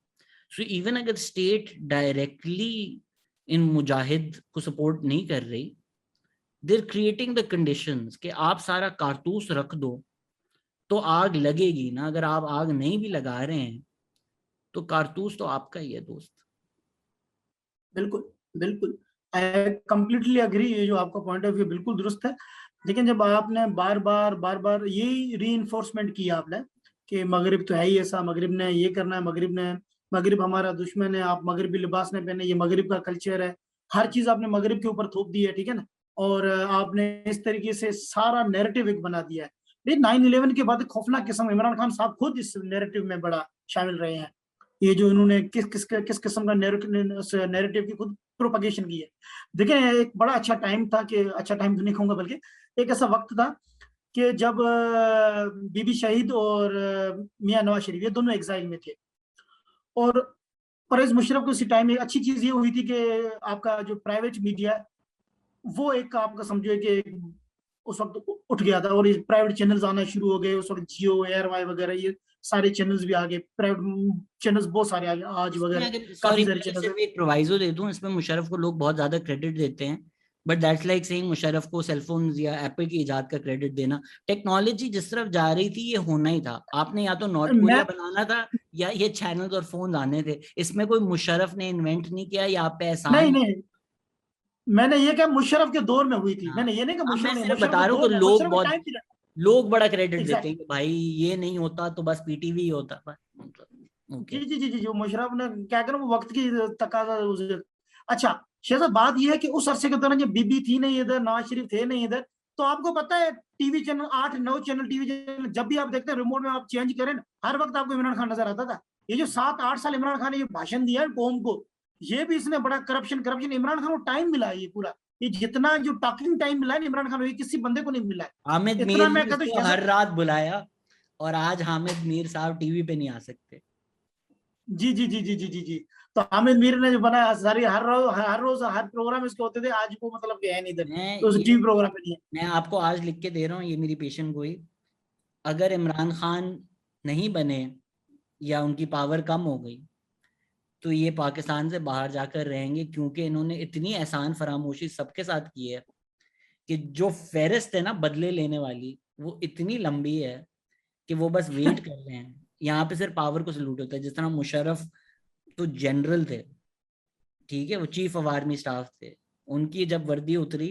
सो इवन अगर स्टेट डायरेक्टली इन मुजाहिद को सपोर्ट नहीं कर रही, देर क्रिएटिंग द कंडीशंस कि आप सारा कारतूस रख दो तो आग लगेगी ना। अगर आप आग नहीं भी लगा रहे हैं तो कारतूस तो आपका ही है दोस्त। बिल्कुल बिल्कुल, आई कम्प्लीटली अग्री। ये जो आपका पॉइंट ऑफ व्यू बिल्कुल दुरुस्त है। लेकिन जब आपने बार बार यही री इन्फोर्समेंट किया आपने कि मगरिब तो है ही ऐसा, मगरिब ने ये करना है, मगरिब हमारा दुश्मन है, आप मगरिबी लिबास नहीं पहने, ये मगरिब का कल्चर है, हर चीज आपने मगरिब के ऊपर थोप दी है, ठीक है ना। और आपने इस तरीके से सारा नैरेटिव एक बना दिया है। लेकिन 9/11 के बाद एक खौफनाक किस्म, इमरान खान साहब खुद इस नैरेटिव में बड़ा शामिल रहे हैं। ये जो इन्होंने किस किस्म का नैरेटिव की खुद प्रोपगेशन की है। देखिए एक बड़ा अच्छा टाइम था, कि अच्छा टाइम तो नहीं कहूंगा, बल्कि एक ऐसा वक्त था कि जब बीबी शहीद और मियां नवाज शरीफ ये दोनों एग्जाइल में थे। और परवेज मुशर्रफ को उसी टाइम एक अच्छी चीज ये हुई थी कि आपका जो प्राइवेट मीडिया वो एक आपका समझो कि उस वक्त उठ गया था, और ये प्राइवेट चैनल्स आना शुरू हो गए उस वक्त, जियो एयर वाई वगैरह ये सारे चैनल्स भी आ गए, प्राइवेट चैनल्स बहुत सारे आ गए, आज इसमें वगैरह अगर काफी सॉरी सारे मैं चैनल्स है। सिर्फ एक प्रोवाइजो दे दूं, इसमें मुशर्रफ को लोग बहुत ज्यादा क्रेडिट देते हैं, but that's like saying Musharraf को सेलफोन्स या एप्पल की इजाद का क्रेडिट देना। टेक्नोलॉजी जिस तरफ जा रही थी ये होना ही था। आपने या तो नॉर्थ कोरिया मैं बनाना था या ये चैनल्स और फोन आने थे। इसमें कोई मुशर्रफ ने इन्वेंट नहीं किया, या आप पे नहीं एहसान। नहीं, मैंने ये कहा मुशर्रफ के दौर में हुई थी, हाँ, मैंने ये नहीं कहा अब मैं मुशर्रफ नहीं, सिर्फ मुशर्रफ बता के रहा हूँ दौर कि में, लोग मुशर्रफ का बहुत टाइम पीरियड। लोग बड़ा क्रेडिट देते एग्जैक्ट, हैं कि भाई ये नहीं होता तो बस पीटीवी ही होता, बस मतलब ओके। जी, जो मुशर्रफ ने क्या करें, वो वक्त की तकाजा अच्छा। शहजाद बात यह है कि उस अरसे के दौरान जब बीबी थी नहीं इधर, नवाज शरीफ थे नहीं इधर, तो आपको पता है TV channel 8 9 channel TV channel जब भी आप देखते हैं रिमोट में आप चेंज करें हर वक्त आपको इमरान खान नजर आता था। ये जो 7 8 साल इमरान खान ने ये भाषण दिया है कौम को, ये भी इसने बड़ा करप्शन करप्शन इमरान खान को टाइम मिला है ये पूरा, ये जितना जो टॉकिंग टाइम मिला है इमरान खान को, ये किसी बंदे को नहीं मिला हामिद है इतना। मीर मैं ने कहता उसको हूँ हर रात बुलाया, और आज हामिद मीर साहब टीवी पे नहीं आ सकते। जी। तो हामिद मीर ने जो बनाया सारी, हर रोज हर प्रोग्राम इसके होते थे, आज वो मतलब कि है नहीं इधर, मैं तो उस ये टीवी प्रोग्राम पे नहीं है। मैं आपको आज लिख के दे रहा हूँ, ये मेरी पेशन गोई। अगर इमरान खान नहीं बने या उनकी पावर कम हो गई तो ये पाकिस्तान से बाहर जाकर रहेंगे, क्योंकि इन्होंने इतनी एहसान फरामोशी सबके साथ की है कि जो फेरिस्त है ना बदले लेने वाली, वो इतनी लंबी है कि वो बस वेट कर रहे हैं। यहाँ पे सिर्फ पावर को सलूट होता है। जिस तरह मुशर्रफ तो जनरल थे, ठीक है, वो चीफ ऑफ आर्मी स्टाफ थे, उनकी जब वर्दी उतरी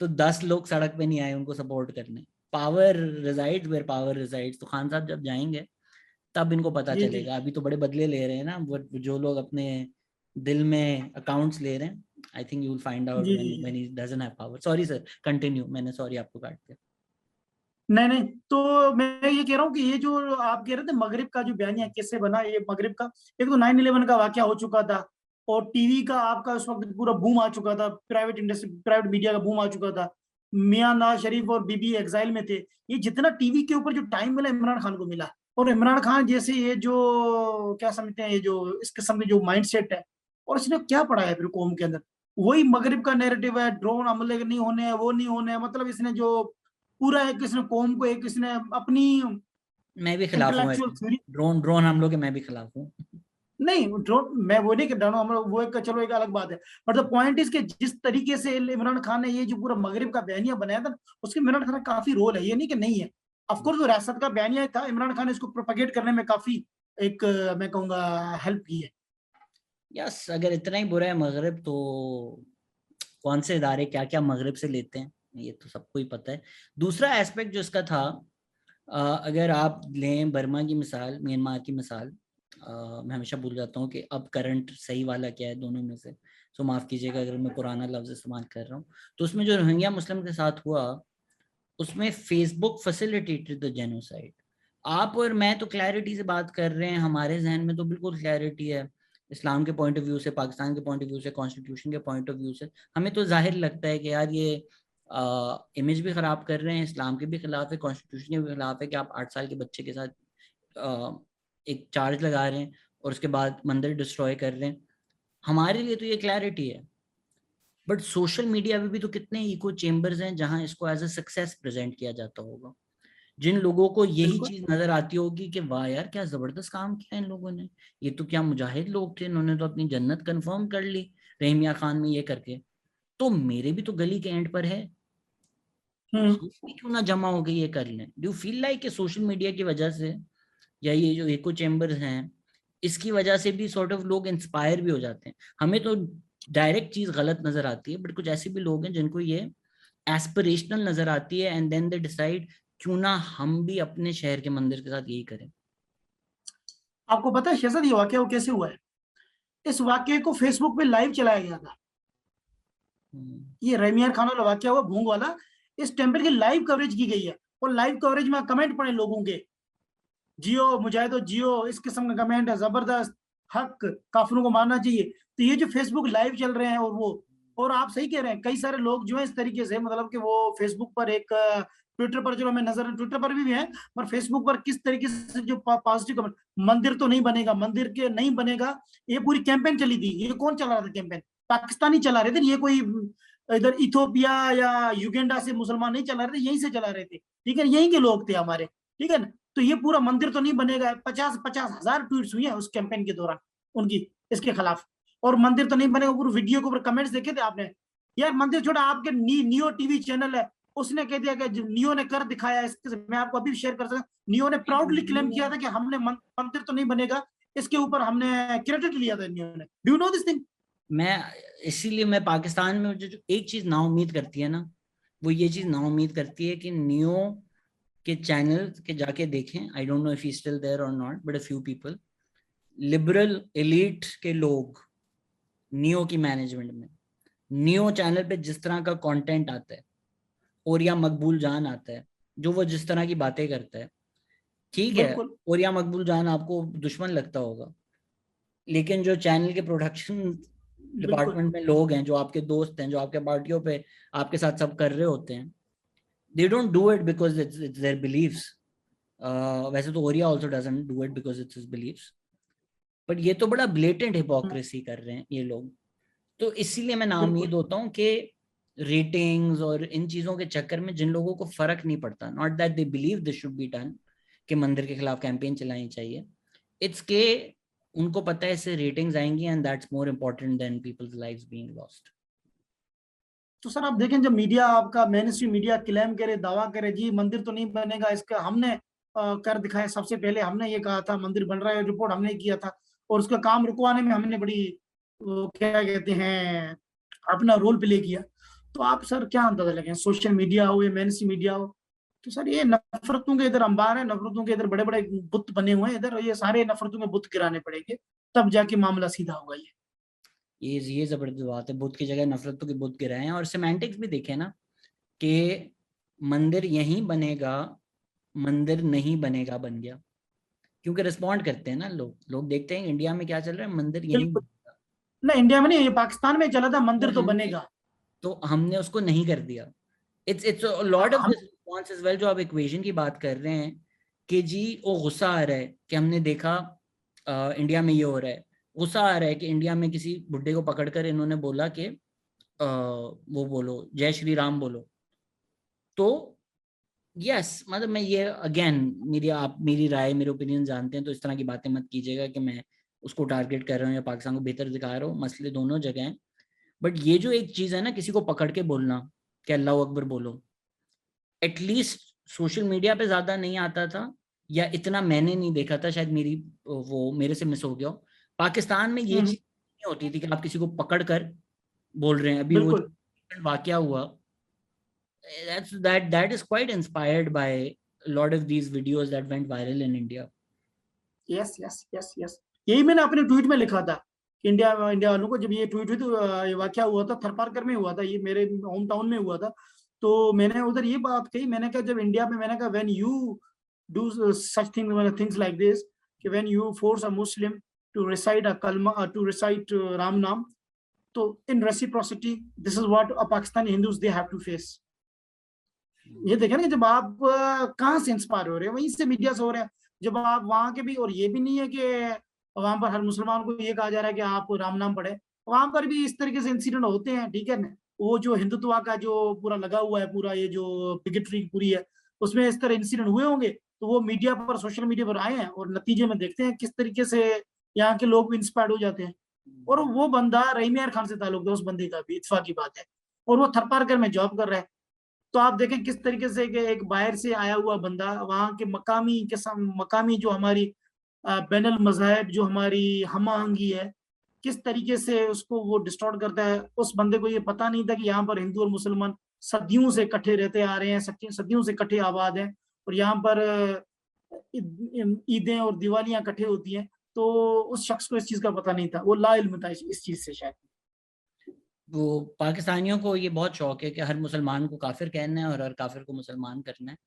तो 10 लोग सड़क पे नहीं आए उनको सपोर्ट करने। Power resides where power resides. तो खान साहब जब जाएंगे तब इनको पता जी चलेगा। अभी तो बड़े बदले ले रहे हैं ना वो जो लोग अपने दिल में अकाउंट्स ले रहे हैं। I think you will find out when जी। He doesn't have power. Sorry sir, continue, मैंने सॉरी आपको काट दिया। नहीं तो मैं ये कह रहा हूँ कि ये जो आप कह रहे थे मगरिब का जो बयानिया कैसे बना, ये मगरिब का एक तो 9/11 का वाकया हो चुका था, और टीवी का आपका उस वक्त पूरा बूम आ चुका था, प्राइवेट इंडस्ट्री प्राइवेट मीडिया का बूम आ चुका था, मियां नवाज शरीफ और बीबी एग्जाइल में थे। ये जितना टीवी के ऊपर जो टाइम मिला इमरान खान को मिला, और इमरान खान जैसे ये जो क्या समझते हैं, ये जो इस किस्म की जो माइंड सेट है, और इसने क्या पढ़ा है फिर कौम के अंदर, वही मगरिब का नैरेटिव है, ड्रोन हमले नहीं होने हैं, वो नहीं होने हैं, मतलब इसने जो पूरा एक इसने कौम को एक इसने अपनी मैं भी खिलाफ हूँ इंटेलेक्चुअल ऐसे। थ्योरी। ड्रोन ड्रोन हमलों के मैं भी खिलाफ हूँ। नहीं ड्रोन मैं वो नहीं कर रहा हूँ, हम लोग वो एक चलो एक अलग बात है, बट द पॉइंट इज कि जिस तरीके से इमरान खान ने ये जो पूरा मगरिब का बयानिया बनाया था, उसके इमरान खान का काफी रोल है, ये नहीं कि नहीं है। ऑफकोर्स वो रियासत का बयानिया था, इमरान खान ने इसको प्रोपेगेट करने में काफी एक मैं कहूंगा हेल्प की है। यस, अगर इतना ही बुरा है मगरब तो कौन से इदारे क्या क्या मगरब से लेते हैं, ये तो सबको ही पता है। दूसरा एस्पेक्ट जो इसका था, अगर आप लें बर्मा की मिसाल, म्यांमार की मिसाल, मैं हमेशा भूल जाता हूँ कि अब करंट सही वाला क्या है दोनों में से, सो माफ़ कीजिएगा अगर मैं पुराना लफ्ज़ इस्तेमाल कर रहा हूँ। तो उसमें जो रोहिंग्या मुस्लिम के साथ हुआ, उसमें फेसबुक फैसिलिटेटेड द जेनोसाइड। आप और मैं तो क्लैरिटी से बात कर रहे हैं, हमारे जहन में तो बिल्कुल क्लैरिटी है, इस्लाम के पॉइंट ऑफ व्यू से, पाकिस्तान के पॉइंट ऑफ व्यू से, कॉन्स्टिट्यूशन के पॉइंट ऑफ व्यू से हमें तो जाहिर लगता है कि यार ये इमेज भी खराब कर रहे हैं, इस्लाम के भी खिलाफ है, कॉन्स्टिट्यूशन के भी खिलाफ है कि आप 8 साल के बच्चे के साथ एक चार्ज लगा रहे हैं और उसके बाद मंदिर डिस्ट्रॉय कर रहे हैं। हमारे लिए तो ये क्लैरिटी है, बट सोशल मीडिया पे भी तो कितने इको चेम्बर्स हैं जहां इसको एज अ सक्सेस प्रेजेंट किया जाता होगा, जिन लोगों को यही बिल्कुल। चीज नजर आती होगी कि वाह यार क्या जबरदस्त काम किया इन लोगों ने, ये तो क्या मुजाहिद लोग थे, इन्होंने तो अपनी जन्नत कंफर्म कर ली रहीमिया खान में ये करके, तो मेरे भी तो गली के एंड पर है, हम्म। हम भी क्यों ना जमा हो गए ये कर लें। डू फील लाइक कि सोशल मीडिया की वजह से या ये जो इको चेम्बर्स हैं इसकी वजह से भी सॉर्ट ऑफ लोग इंस्पायर भी हो जाते हैं? हमें तो डायरेक्ट चीज गलत नजर आती है, बट कुछ ऐसे भी लोग हैं जिनको ये एस्पिरेशनल नजर आती है एंड देन दे डिसाइड क्यों ना हम भी अपने शहर के मंदिर के साथ यही करें। आपको पता है शहजाद ये वाकया कैसे हुआ है? इस वाकये को फेसबुक पे लाइव चलाया गया था। हम्म। ये रहीमिया खान वाला वाकया हुआ, भूंग वाला, इस टेम्पल की लाइव कवरेज की गई है। और लाइव कवरेज में कमेंट पड़े लोगों के, जियो मुजाहिदो जियो, इस किस्म का कमेंट है, जबरदस्त, हक, काफिरों को मारना चाहिए। तो ये जो फेसबुक लाइव चल रहे हैं और वो, और आप सही कह रहे हैं, कई सारे लोग जो है इस तरीके से, मतलब कि वो फेसबुक पर एक, ट्विटर पर चलो हमें नजर, ट्विटर पर भी है, पर फेसबुक पर किस तरीके से जो पॉजिटिव कमेंट, मंदिर तो नहीं बनेगा, मंदिर के नहीं बनेगा, ये पूरी कैंपेन चली थी। ये कौन चला रहा था कैंपेन? पाकिस्तानी चला रहे थे, ये कोई इधर इथोपिया या युगांडा से मुसलमान नहीं चला रहे थे, यहीं से चला रहे थे, ठीक है, यहीं के लोग थे हमारे, ठीक है ना। तो ये पूरा मंदिर तो नहीं बनेगा, 50,000 ट्वीट्स हुई है उस कैंपेन के दौरान उनकी, इसके खिलाफ। और मंदिर तो नहीं बनेगा, पूरी वीडियो के ऊपर कमेंट्स देखे थे आपने? यार मंदिर छोड़ा, आपके नियो टीवी चैनल है, उसने कह दिया कि नियो ने कर दिखाया। इसके मैं आपको अभी शेयर कर सकता, नियो ने प्राउडली क्लेम किया था कि हमने मंदिर तो नहीं बनेगा, इसके ऊपर हमने क्रेडिट लिया था नियो ने। Do you know this thing? मैं इसीलिए मैं पाकिस्तान में जो एक चीज ना उम्मीद करती है ना, वो ये चीज ना उम्मीद करती है कि नियो के चैनल के जाके देखें, I don't know if he still there और not, but a few people, liberal elite के लोग नियो की मैनेजमेंट में, नियो चैनल पे जिस तरह का कंटेंट आता है और या मकबूल जान आता है, जो वो जिस तरह की बातें करता है, ठीक है, बिल्कुल और या मकबूल जान आपको दुश्मन लगता होगा, लेकिन जो चैनल के प्रोडक्शन बिल्कुल डिपार्टमेंट में लोग हैं, जो आपके दोस्त हैं, जो आपके पार्टियों पे आपके साथ सब कर रहे होते हैं, they don't do it because it's their beliefs. वैसे तो Orya also doesn't do it because it's his beliefs, but ये तो बड़ा ब्लेटेंट हिपोक्रेसी कर रहे हैं ये लोग। तो इसीलिए मैं नाउम्मीद बिल्कुल। होता हूँ कि रेटिंग्स और इन चीजों के चक्कर में जिन लोगों को फर्क नहीं पड़ता, not that they believe this should be done, कि मंदिर के खिलाफ कैंपेन चलानी चाहिए, इट्स के उनको पता है इससे रेटिंग्स आएंगी and that's more important than people's lives being lost. तो सर आप देखें, जब मीडिया आपका मेन स्ट्रीम मीडिया क्लेम करे, दावा करे जी मंदिर तो नहीं बनेगा, इसका हमने कर दिखाया, सबसे पहले हमने ये कहा था मंदिर बन रहा है, रिपोर्ट हमने किया था, और उसका काम रुकवाने में हमने बड़ी, वो क्या कहते हैं, अपना रोल प्ले किया। तो आप सर क्या अंदाजा लगे, सोशल मीडिया हो या मेन स्ट्रीम मीडिया हो, तो सर ये नफरतों के इधर अंबार है, नफरतों के इधर बड़े बड़े बुत बने हुए हैं इधर, ये सारे नफरतों में बुत गिराने पड़ेंगे, तब जाके मामला सीधा होगा ये। ये जबरदस्त बात है, बुद्ध की जगह नफरतों के बुद्ध गिराए हैं, और सिमेंटिक्स भी देखे ना कि मंदिर यहीं बनेगा, मंदिर नहीं बनेगा बन गया, क्योंकि रिस्पॉन्ड करते हैं ना लोग, लोग देखते हैं इंडिया में क्या चल रहा है, मंदिर यहीं बिल्कुल। बनेगा। ना इंडिया में नहीं, ये पाकिस्तान में चला था, और मंदिर तो हमने बनेगा। तो हमने उसको नहीं कर दिया। इट्स लॉट ऑफ हम। दिस रिस्पॉन्स एज वेल, जो आप इक्वेशन की बात कर रहे हैं कि जी वो गुस्सा आ रहा है कि हमने देखा इंडिया में ये हो रहा है, गुस्सा आ रहा है कि इंडिया में किसी बुड्ढे को पकड़कर इन्होंने बोला कि वो बोलो जय श्री राम बोलो। तो यस, मतलब मैं ये अगेन, मेरी आप मेरी राय मेरे ओपिनियन जानते हैं, तो इस तरह की बातें मत कीजिएगा कि मैं उसको टारगेट कर रहा हूँ या पाकिस्तान को बेहतर दिखा रहा हूँ, मसले दोनों जगह हैं। बट ये जो एक चीज है ना, किसी को पकड़ के बोलना कि अल्लाह अकबर बोलो, एटलीस्ट सोशल मीडिया पे ज्यादा नहीं आता था, या इतना मैंने नहीं देखा था, शायद मेरी वो मेरे से मिस हो गया हो। पाकिस्तान में ये हम्म, चीज नहीं होती थी कि आप किसी को पकड़ कर बोल रहे हैं। अभी वो बिल्कुल वाकया हुआ, that is quite inspired by a lot of these videos that went viral in India. Yes yes yes yes, यही मैंने अपने ट्वीट में लिखा था कि इंडिया वालों को जब ये ट्वीट हुई तो ये वाकया हुआ था, थरपारकर में हुआ था, ये मेरे होम टाउन में हुआ था। तो मैंने उधर ये बात कही, मैंने कहा जब इंडिया में, मैंने कहा when you do such things like this, कि when you force a Muslim to recite a कलमा, टू रिसाइट राम नाम, तो in reciprocity this is what Pakistani Hindus they have to face. ये देखें ना, जब आप कहाँ से इंस्पायर हो रहे हैं, वहीं से मीडिया से हो रहे हैं। जब आप वहां के भी, और ये भी नहीं है कि वहां पर हर मुसलमान को ये कहा जा रहा है कि आप राम नाम पढ़े, वहां पर भी इस तरीके से इंसिडेंट होते हैं, ठीक है ना। वो जो हिंदुत्व का जो पूरा लगा हुआ है, पूरा ये जो बिगेटरी पूरी है, उसमें इस तरह इंसिडेंट हुए होंगे, तो वो मीडिया पर, सोशल मीडिया पर आए हैं, और नतीजे में देखते हैं किस तरीके से यहाँ के लोग भी इंस्पायर्ड हो जाते हैं। और वो बंदा रहीम यार खान से ताल्लुक है, उस बंदे का भी, इत्तेफाक की बात है, और वो थरपारकर में जॉब कर रहा है। तो आप देखें किस तरीके से एक बाहर से आया हुआ बंदा वहां के मकामी जो हमारी बैनुल मज़ाहिब, जो हमारी हम आहंगी है, किस तरीके से उसको वो डिस्टॉर्ट करता है। उस बंदे को ये पता नहीं था कि यहाँ पर हिंदू और मुसलमान सदियों से इकट्ठे रहते आ रहे हैं, सदियों से इकट्ठे आबाद हैं, और यहाँ पर ईदें और दिवालियां इकट्ठे होती हैं। तो उस शख्स को इस चीज का पता नहीं था, वो ला इल्म था इस चीज से शायद। वो पाकिस्तानियों को ये बहुत शौक है कि हर मुसलमान को काफिर कहना है और हर काफिर को मुसलमान करना है।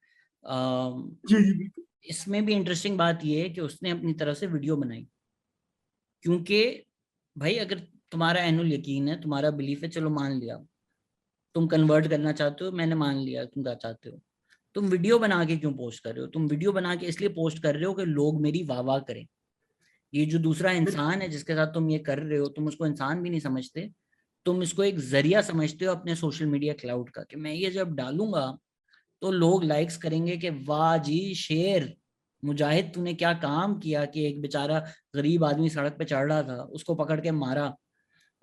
जी जी बिल्कुल। इसमें भी इंटरेस्टिंग बात ये है कि उसने अपनी तरफ से वीडियो बनाई, क्योंकि भाई अगर तुम्हारा एनुअल यकीन है, तुम्हारा बिलीफ है, चलो मान लिया, तुम कन्वर्ट करना चाहते हो, मैंने मान लिया तुम क्या चाहते हो, तुम वीडियो बना के क्यों पोस्ट कर रहे हो? तुम वीडियो बना के इसलिए पोस्ट कर रहे हो कि लोग मेरी वाह वाह करें। ये जो दूसरा इंसान है जिसके साथ तुम ये कर रहे हो, तुम उसको इंसान भी नहीं समझते, तुम इसको एक जरिया समझते हो अपने सोशल मीडिया क्लाउड का, कि मैं ये जब डालूंगा तो लोग लाइक्स करेंगे कि वाह जी शेर मुजाहिद, तूने क्या काम किया कि एक बेचारा गरीब आदमी सड़क पे चढ़ रहा था, उसको पकड़ के मारा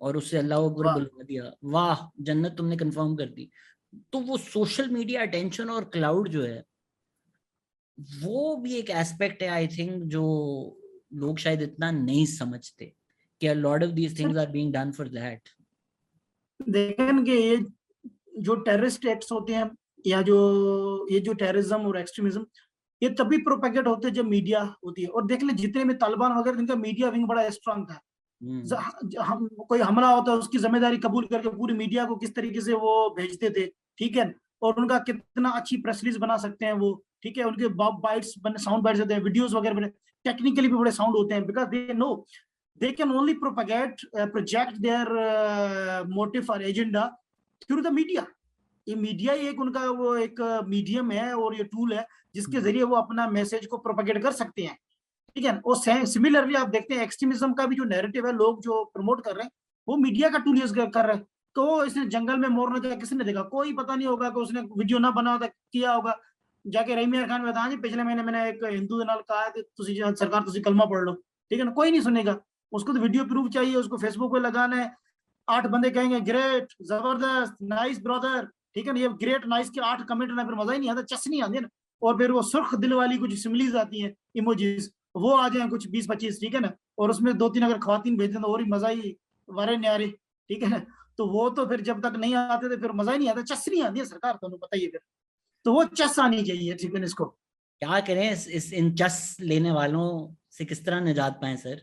और उससे अल्लाह अकबर वाह। बुलवा दिया, वाह जन्नत तुमने कंफर्म कर दी। तो वो सोशल मीडिया अटेंशन और क्लाउड जो है, वो भी एक एस्पेक्ट है आई थिंक, जो लोग शायद इतना नहीं समझते कि a lot of these sir things are being done for that. देखें कि ये जो टेररिस्ट एक्ट्स होते हैं, या जो ये जो टेररिज्म और एक्सट्रीमिज्म, ये तभी प्रोपेगेट होते हैं जब मीडिया होती है। और देख ले जितने भी तालिबान वगैरह, इनका मीडिया विंग बड़ा स्ट्रांग था। हम कोई हमला होता है उसकी जिम्मेदारी कबूल करके पूरी मीडिया को किस तरीके से वो भेजते थे, ठीक है। और उनका कितना अच्छी प्रेस रिलीज बना सकते हैं वो, ठीक है। उनके बाइट्स बने, साउंड बाइट्स होते हैं, वीडियोस वगैरह बने, टेक्निकली भी बड़े साउंड होते हैं, because they know they can only project their motive or agenda through the media. ये मीडिया ही एक उनका वो एक मीडियम है और ये टूल है जिसके जरिए वो अपना मैसेज को प्रोपेगेट कर सकते हैं, ठीक है। और सिमिलरली आप देखते हैं एक्सट्रीमिज्म का भी जो नैरेटिव है, लोग जो प्रमोट कर रहे हैं वो मीडिया का टूल यूज कर रहे हैं। तो इसने जंगल में मोर न जाए किसने देखा, कोई पता नहीं होगा कि उसने वीडियो ना बना होता किया होगा, जाके रहीम यार खान बता जी पिछले महीने मैंने एक हिंदू के नाल कहा है कि सरकार तुसी कलमा पढ़ लो, ठीक है ना, कोई नहीं सुनेगा। उसको तो वीडियो प्रूफ चाहिए, उसको फेसबुक पे लगाना है, 8 बंदे कहेंगे ग्रेट, जबरदस्त, नाइस ब्रदर, ठीक है ना। ये ग्रेट नाइस के 8 कमेंट ना, फिर मजा ही नहीं आता, चस नहीं आती ना। और फिर वो सुर्ख दिल वाली कुछ सिमलीज आती है, इमोजीज, वो आ जाए कुछ 20-25, ठीक है ना। और उसमें 2-3 अगर खवातीन भेज दें तो और ही मजा ही वारे न्यारे, ठीक है ना। तो वो तो फिर जब तक नहीं आते थे फिर मजा ही नहीं आता, चस नहीं आती है सरकार, तो पता ही है। फिर तो वो चस आनी चाहिए, ठीक है। इसको क्या करें, इस इन चस लेने वालों से किस तरह निजात पाए सर?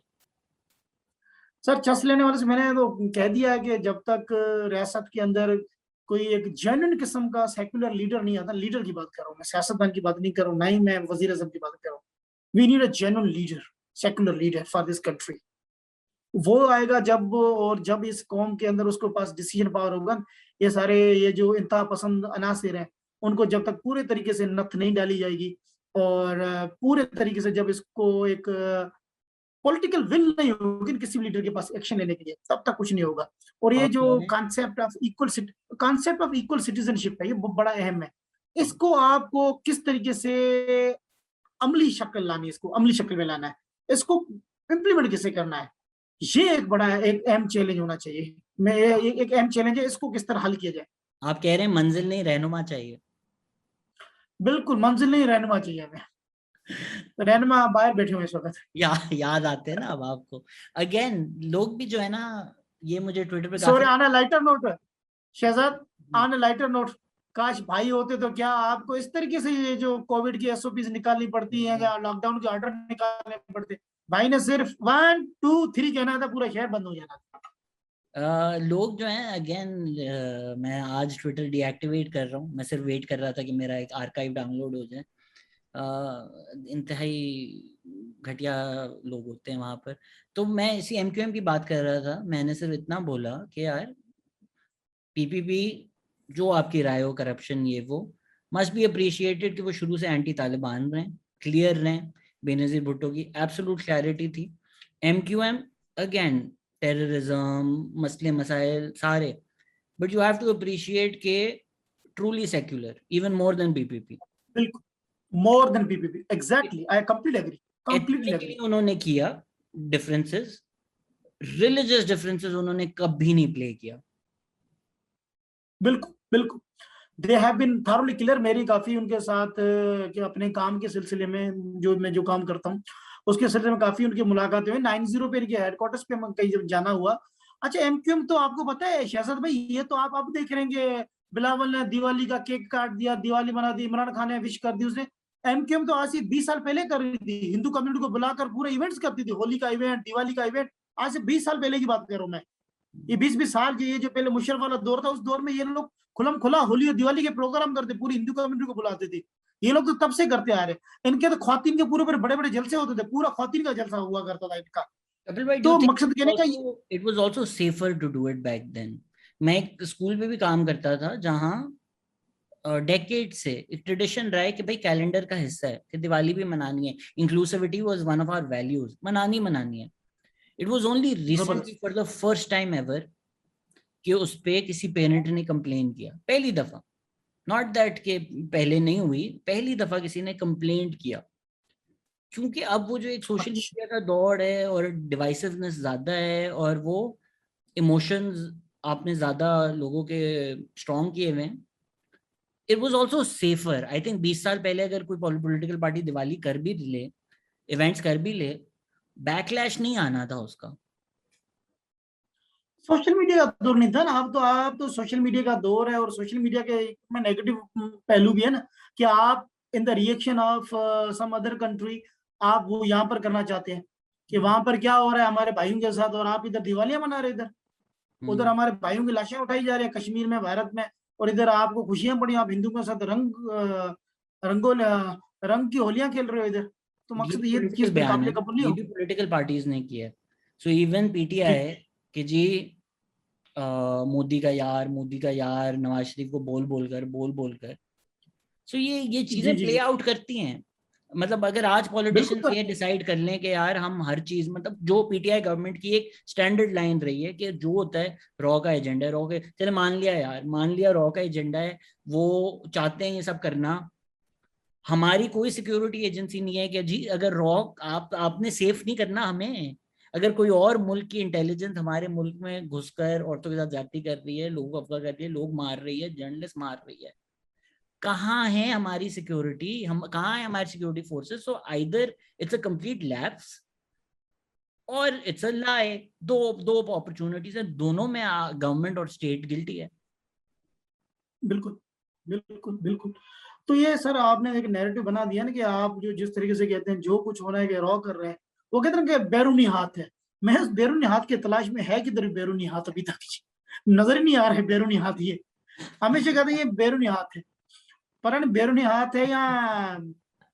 सर चस लेने वाले से मैंने तो कह दिया है कि जब तक रियासत के अंदर कोई एक जेन्युइन किस्म का सेक्युलर लीडर नहीं आता, लीडर की बात कर रहा हूँ मैं, सियासतदान की बात नहीं कर रहा हूँ, ना ही मैं वजीर आजम की बात कर रहा हूँ। We need a genuine leader, secular leader for this country. वो आएगा जब, और जब इस कौम के अंदर उसके पास डिसीजन पावर होगा। ये सारे ये जो इंतहा पसंद अनासिर हैं, उनको जब तक पूरे तरीके से नथ नहीं डाली जाएगी, और पूरे तरीके से जब इसको एक पॉलिटिकल विल नहीं होगी किसी भी लीडर के पास एक्शन लेने के लिए, तब तक कुछ नहीं होगा। और ये जो कॉन्सेप्ट ऑफ इक्वल सिटीजनशिप है, ये बहुत बड़ा अहम है। इसको आपको किस तरीके से अमली शक्ल लानी है, इसको अमली शक्ल में लाना है, इसको इम्प्लीमेंट कैसे करना है, ये एक बड़ा एक अहम चैलेंज होना चाहिए। मैं एक अहम चैलेंज है, इसको किस तरह हल किया जाए। आप कह रहे हैं मंजिल नहीं रहनुमा चाहिए? बिल्कुल मंजिल नहीं रहनुमा चाहिए हमें, रहनुमा बाहर बैठे हुए इस वक्त। याद आते हैं ना अब आपको? अगेन लोग भी जो है ना, ये मुझे ट्विटर पे सो काफी आना lighter note, Shehzad, on lighter note, काश भाई होते तो क्या आपको इस तरीके से ये जो कोविड की एसओपीज निकालनी पड़ती है या लॉकडाउन के ऑर्डर निकालने पड़ते। भाई ने सिर्फ 1 2 3 कहना था, पूरा शहर बंद हो जाना था। लोग जो हैं अगेन, मैं आज ट्विटर डीएक्टिवेट कर रहा हूँ, मैं सिर्फ वेट कर रहा था कि मेरा एक आर्काइव डाउनलोड हो जाए। इंतहाई घटिया लोग होते हैं वहां पर। तो मैं इसी एमक्यूएम की बात कर रहा था, मैंने सिर्फ इतना बोला कि यार पीपीपी जो आपकी राय हो, करप्शन ये वो, मस्ट बी अप्रिशिएटेड कि वो शुरू से एंटी तालिबान रहे, क्लियर रहे। बेनजीर भुट्टो की एब्सोल्यूट क्लैरिटी थी। एमक्यूएम अगेन टेररिज्म, मसले मसाइल सारे, but you have to appreciate के truly secular, even more than PPP. बिल्कुल, more than PPP, exactly, I completely agree, completely ethnically agree. उन्होंने किया डिफरेंसेस, रिलीजियस डिफरेंसेस उन्होंने कभी नहीं प्ले किया। बिल्कुल बिल्कुल, they have been thoroughly clear. मेरी काफी उनके साथ कि अपने काम के सिलसिले में, जो मैं जो काम करता हूँ उसके सिलसिले में काफी उनकी मुलाकातें हुई। 90 पे इनके हेडक्वार्टर्स पे मैं कहीं जब जाना हुआ। अच्छा, एमक्यूएम तो आपको पता है शहजाद भाई, ये तो आप अब देख रहेंगे, बिलावल ने दिवाली का केक काट दिया, दिवाली बना दी, इमरान खान ने विश कर दी उसने। एमक्यूएम तो आज से 20 साल पहले कर रही थी, हिंदू कम्युनिटी को बुलाकर पूरे इवेंट्स करती थी, होली का इवेंट, दिवाली का इवेंट। आज से 20 साल पहले की बात कर रहा हूँ मैं। ये 20-20 साल के, ये जो पहले मुशर्रफ वाला दौर था, उस दौर में ये लोग खुलम खुला होली और दिवाली के प्रोग्राम करते, पूरी हिंदू कम्युनिटी को बुलाते थे। ये लोग तो तब से करते आ रहे। इनके तो ख्वातीन के पूरे पूरे बड़े बड़े जलसे होते थे, पूरा ख्वातीन का जलसा हुआ करता था इनका। कपिल भाई, डू यू तो थिंक मकसद कहने का it was also safer to do it back then? मैं एक स्कूल में भी काम करता था जहां डेकेड से एक ट्रेडिशन रहा है कि भाई कैलेंडर का हिस्सा है कि दिवाली भी मनानी है, inclusivity was one of our values, मनानी है। इट वाज ओनली रिसेंटली जबरदस्त। For the first time ever कि उस पे किसी पेरेंट ने कंप्लेन किया, पहली दफा। नॉट दैट के पहले नहीं हुई, पहली दफा किसी ने कंप्लेंट किया। क्योंकि अब वो जो एक सोशल अच्छा, मीडिया का दौर है और डिवाइसिवनेस ज्यादा है, और वो इमोशंस आपने ज्यादा लोगों के स्ट्रॉन्ग किए हुए हैं। It was also safer, I think 20 साल पहले अगर कोई पॉलिटिकल पार्टी दिवाली कर भी ले, इवेंट्स कर भी ले, बैकलैश नहीं आना था उसका। सोशल मीडिया का दौर नहीं था ना। आप तो सोशल मीडिया का दौर है, और सोशल मीडिया के में नेगेटिव पहलू भी है ना, कि आप in the reaction of some other country, आप वो यहाँ पर करना चाहते हैं कि वहां पर क्या हो रहा है हमारे भाइयों के साथ, और आप इधर दिवालियां मना रहे, इधर उधर हम्म। हमारे भाइयों की लाशें उठाई जा रही है कश्मीर में, भारत में, और इधर आपको खुशियां पड़ी, आप हिंदुओं के साथ रंग की होलियां खेल रहे हो इधर। तो ये मकसद भी ये पॉलिटिकल चीज फिर बयान है काबिल ना, कबूल नहीं ये भी होगी। पॉलिटिकल पार्टीज ने किया है। सो इवन जी पीटीआई कि जी मोदी का यार नवाज शरीफ को बोल बोल कर। सो ये जी चीजें जी प्ले जी, आउट करती हैं। मतलब अगर आज बिल्कुल पॉलिटिशियंस ये करते हैं। डिसाइड कर लें कि यार हम हर चीज, मतलब जो पीटीआई गवर्नमेंट की एक स्टैंडर्ड लाइन रही है कि जो होता है रॉ का एजेंडा है, रॉ के, चले मान लिया यार, मान लिया रॉ का एजेंडा है, वो चाहते हैं ये सब करना। हमारी कोई सिक्योरिटी एजेंसी नहीं है कि जी अगर रॉ आपने सेफ नहीं करना हमें। अगर कोई और मुल्क की इंटेलिजेंस हमारे मुल्क में घुसकर औरतों के साथ ज्यादती कर रही है, लोगों को अफवाह कर रही है, लोग मार रही है, जर्नलिस्ट मार रही है, कहाँ है हमारी सिक्योरिटी, हम कहाँ है हमारी security forces? So either it's a complete lapse और इट्स अ लाई। दो दो अपॉर्चुनिटीज है, दोनों में गवर्नमेंट और स्टेट गिल्टी है। बिल्कुल बिल्कुल बिल्कुल। तो ये सर आपने एक नैरेटिव बना दिया ना, कि आप जो जिस तरीके से कहते हैं जो कुछ हो रहा है कि रॉ कर रहे हैं, वो कहते हैं कि बैरूनी हाथ है। महज बैरूनी हाथ की तलाश में है, किधर बैरूनी हाथ अभी तक नजर ही नहीं आ रहे बैरूनी हाथ। ये हमेशा कहते हैं ये बैरूनी हाथ है, पर नहीं बैरूनी हाथ है या,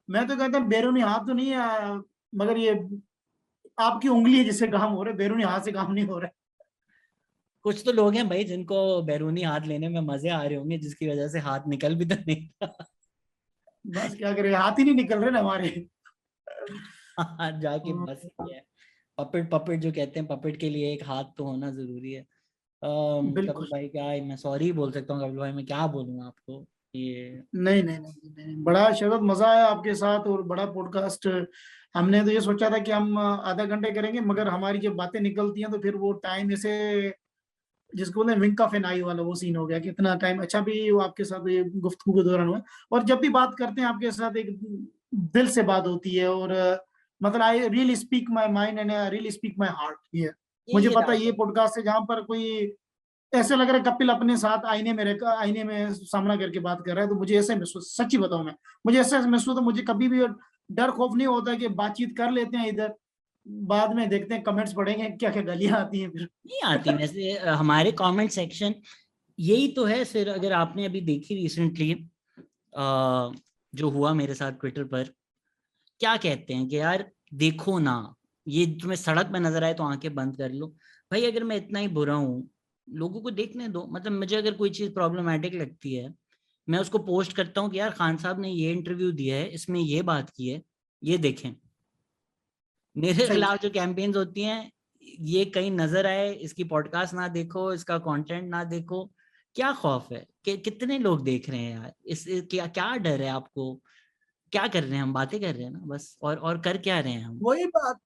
मैं तो कहता हूँ बैरूनी हाथ तो नहीं है, मगर ये आपकी उंगली है जिससे काम हो रहा है, बैरूनी हाथ से काम नहीं हो रहा कुछ तो लोग हैं भाई जिनको बैरूनी हाथ लेने में मजे आ रहे होंगे, जिसकी वजह से हाथ निकल भी तो नहीं रहा। है। बस क्या करें, हाथ ही नहीं निकल रहे ना हमारे। जाके बस ये है। पपेट पपेट जो कहते हैं, पपेट के लिए एक हाथ तो होना जरूरी है। कपिल बिल्कुल। भाई क्या है, मैं सॉरी बोल सकता हूँ कपिल भाई, मैं क्या बोलूँ आपको ये। नहीं नहीं नहीं नहीं, बड़ा शरद मजा आया आपके साथ, और बड़ा पॉडकास्ट। हमने तो ये सोचा था कि हम आधा घंटे करेंगे, मगर हमारी जब बातें निकलती हैं तो फिर वो टाइम ऐसे, जिसको बोलते हैं विंक ऑफ एन आई वाला वो सीन हो गया, कि इतना टाइम अच्छा भी वो आपके साथ ये गुफ्तगू के दौरान हुआ। और जब भी बात करते हैं आपके साथ, एक दिल से बात होती है, और मतलब I really speak my mind and I really speak my heart here. यही मुझे है पता है राज ये भाई। पॉडकास्ट है जहाँ पर कोई ऐसे लग रहा है कपिल अपने साथ आईने में सामना करके बात कर रहा है। तो मुझे ऐसे महसूस, सच्ची बताऊं मैं, मुझे ऐसा महसूस होता, मुझे कभी भी डर खौफ नहीं होता कि बातचीत कर लेते हैं इधर, बाद में देखते हैं कमेंट्स पढ़ेंगे क्या क्या गालियां आती हैं फिर। नहीं आती वैसे हमारे कमेंट सेक्शन यही तो है। फिर अगर आपने अभी देखी रिसेंटली जो हुआ मेरे साथ ट्विटर पर, क्या कहते हैं कि यार देखो ना, ये तुम्हें सड़क में नजर आए तो आंखें बंद कर लो। भाई अगर मैं इतना ही बुरा हूँ, लोगों को देखने दो। मतलब मुझे अगर कोई चीज प्रॉब्लमेटिक लगती है, मैं उसको पोस्ट करता हूँ कि यार खान साहब ने ये इंटरव्यू दिया है, इसमें ये बात की है, ये देखें। मेरे सही। खिलाफ जो कैंपेन्स होती हैं, ये कहीं नजर आए, इसकी पॉडकास्ट ना देखो, इसका कंटेंट ना देखो, क्या खौफ है कि कितने लोग देख रहे हैं यार? क्या क्या डर है आपको? क्या कर रहे हैं हम? बातें कर रहे हैं ना बस, और कर क्या रहे हैं हम? वही बात।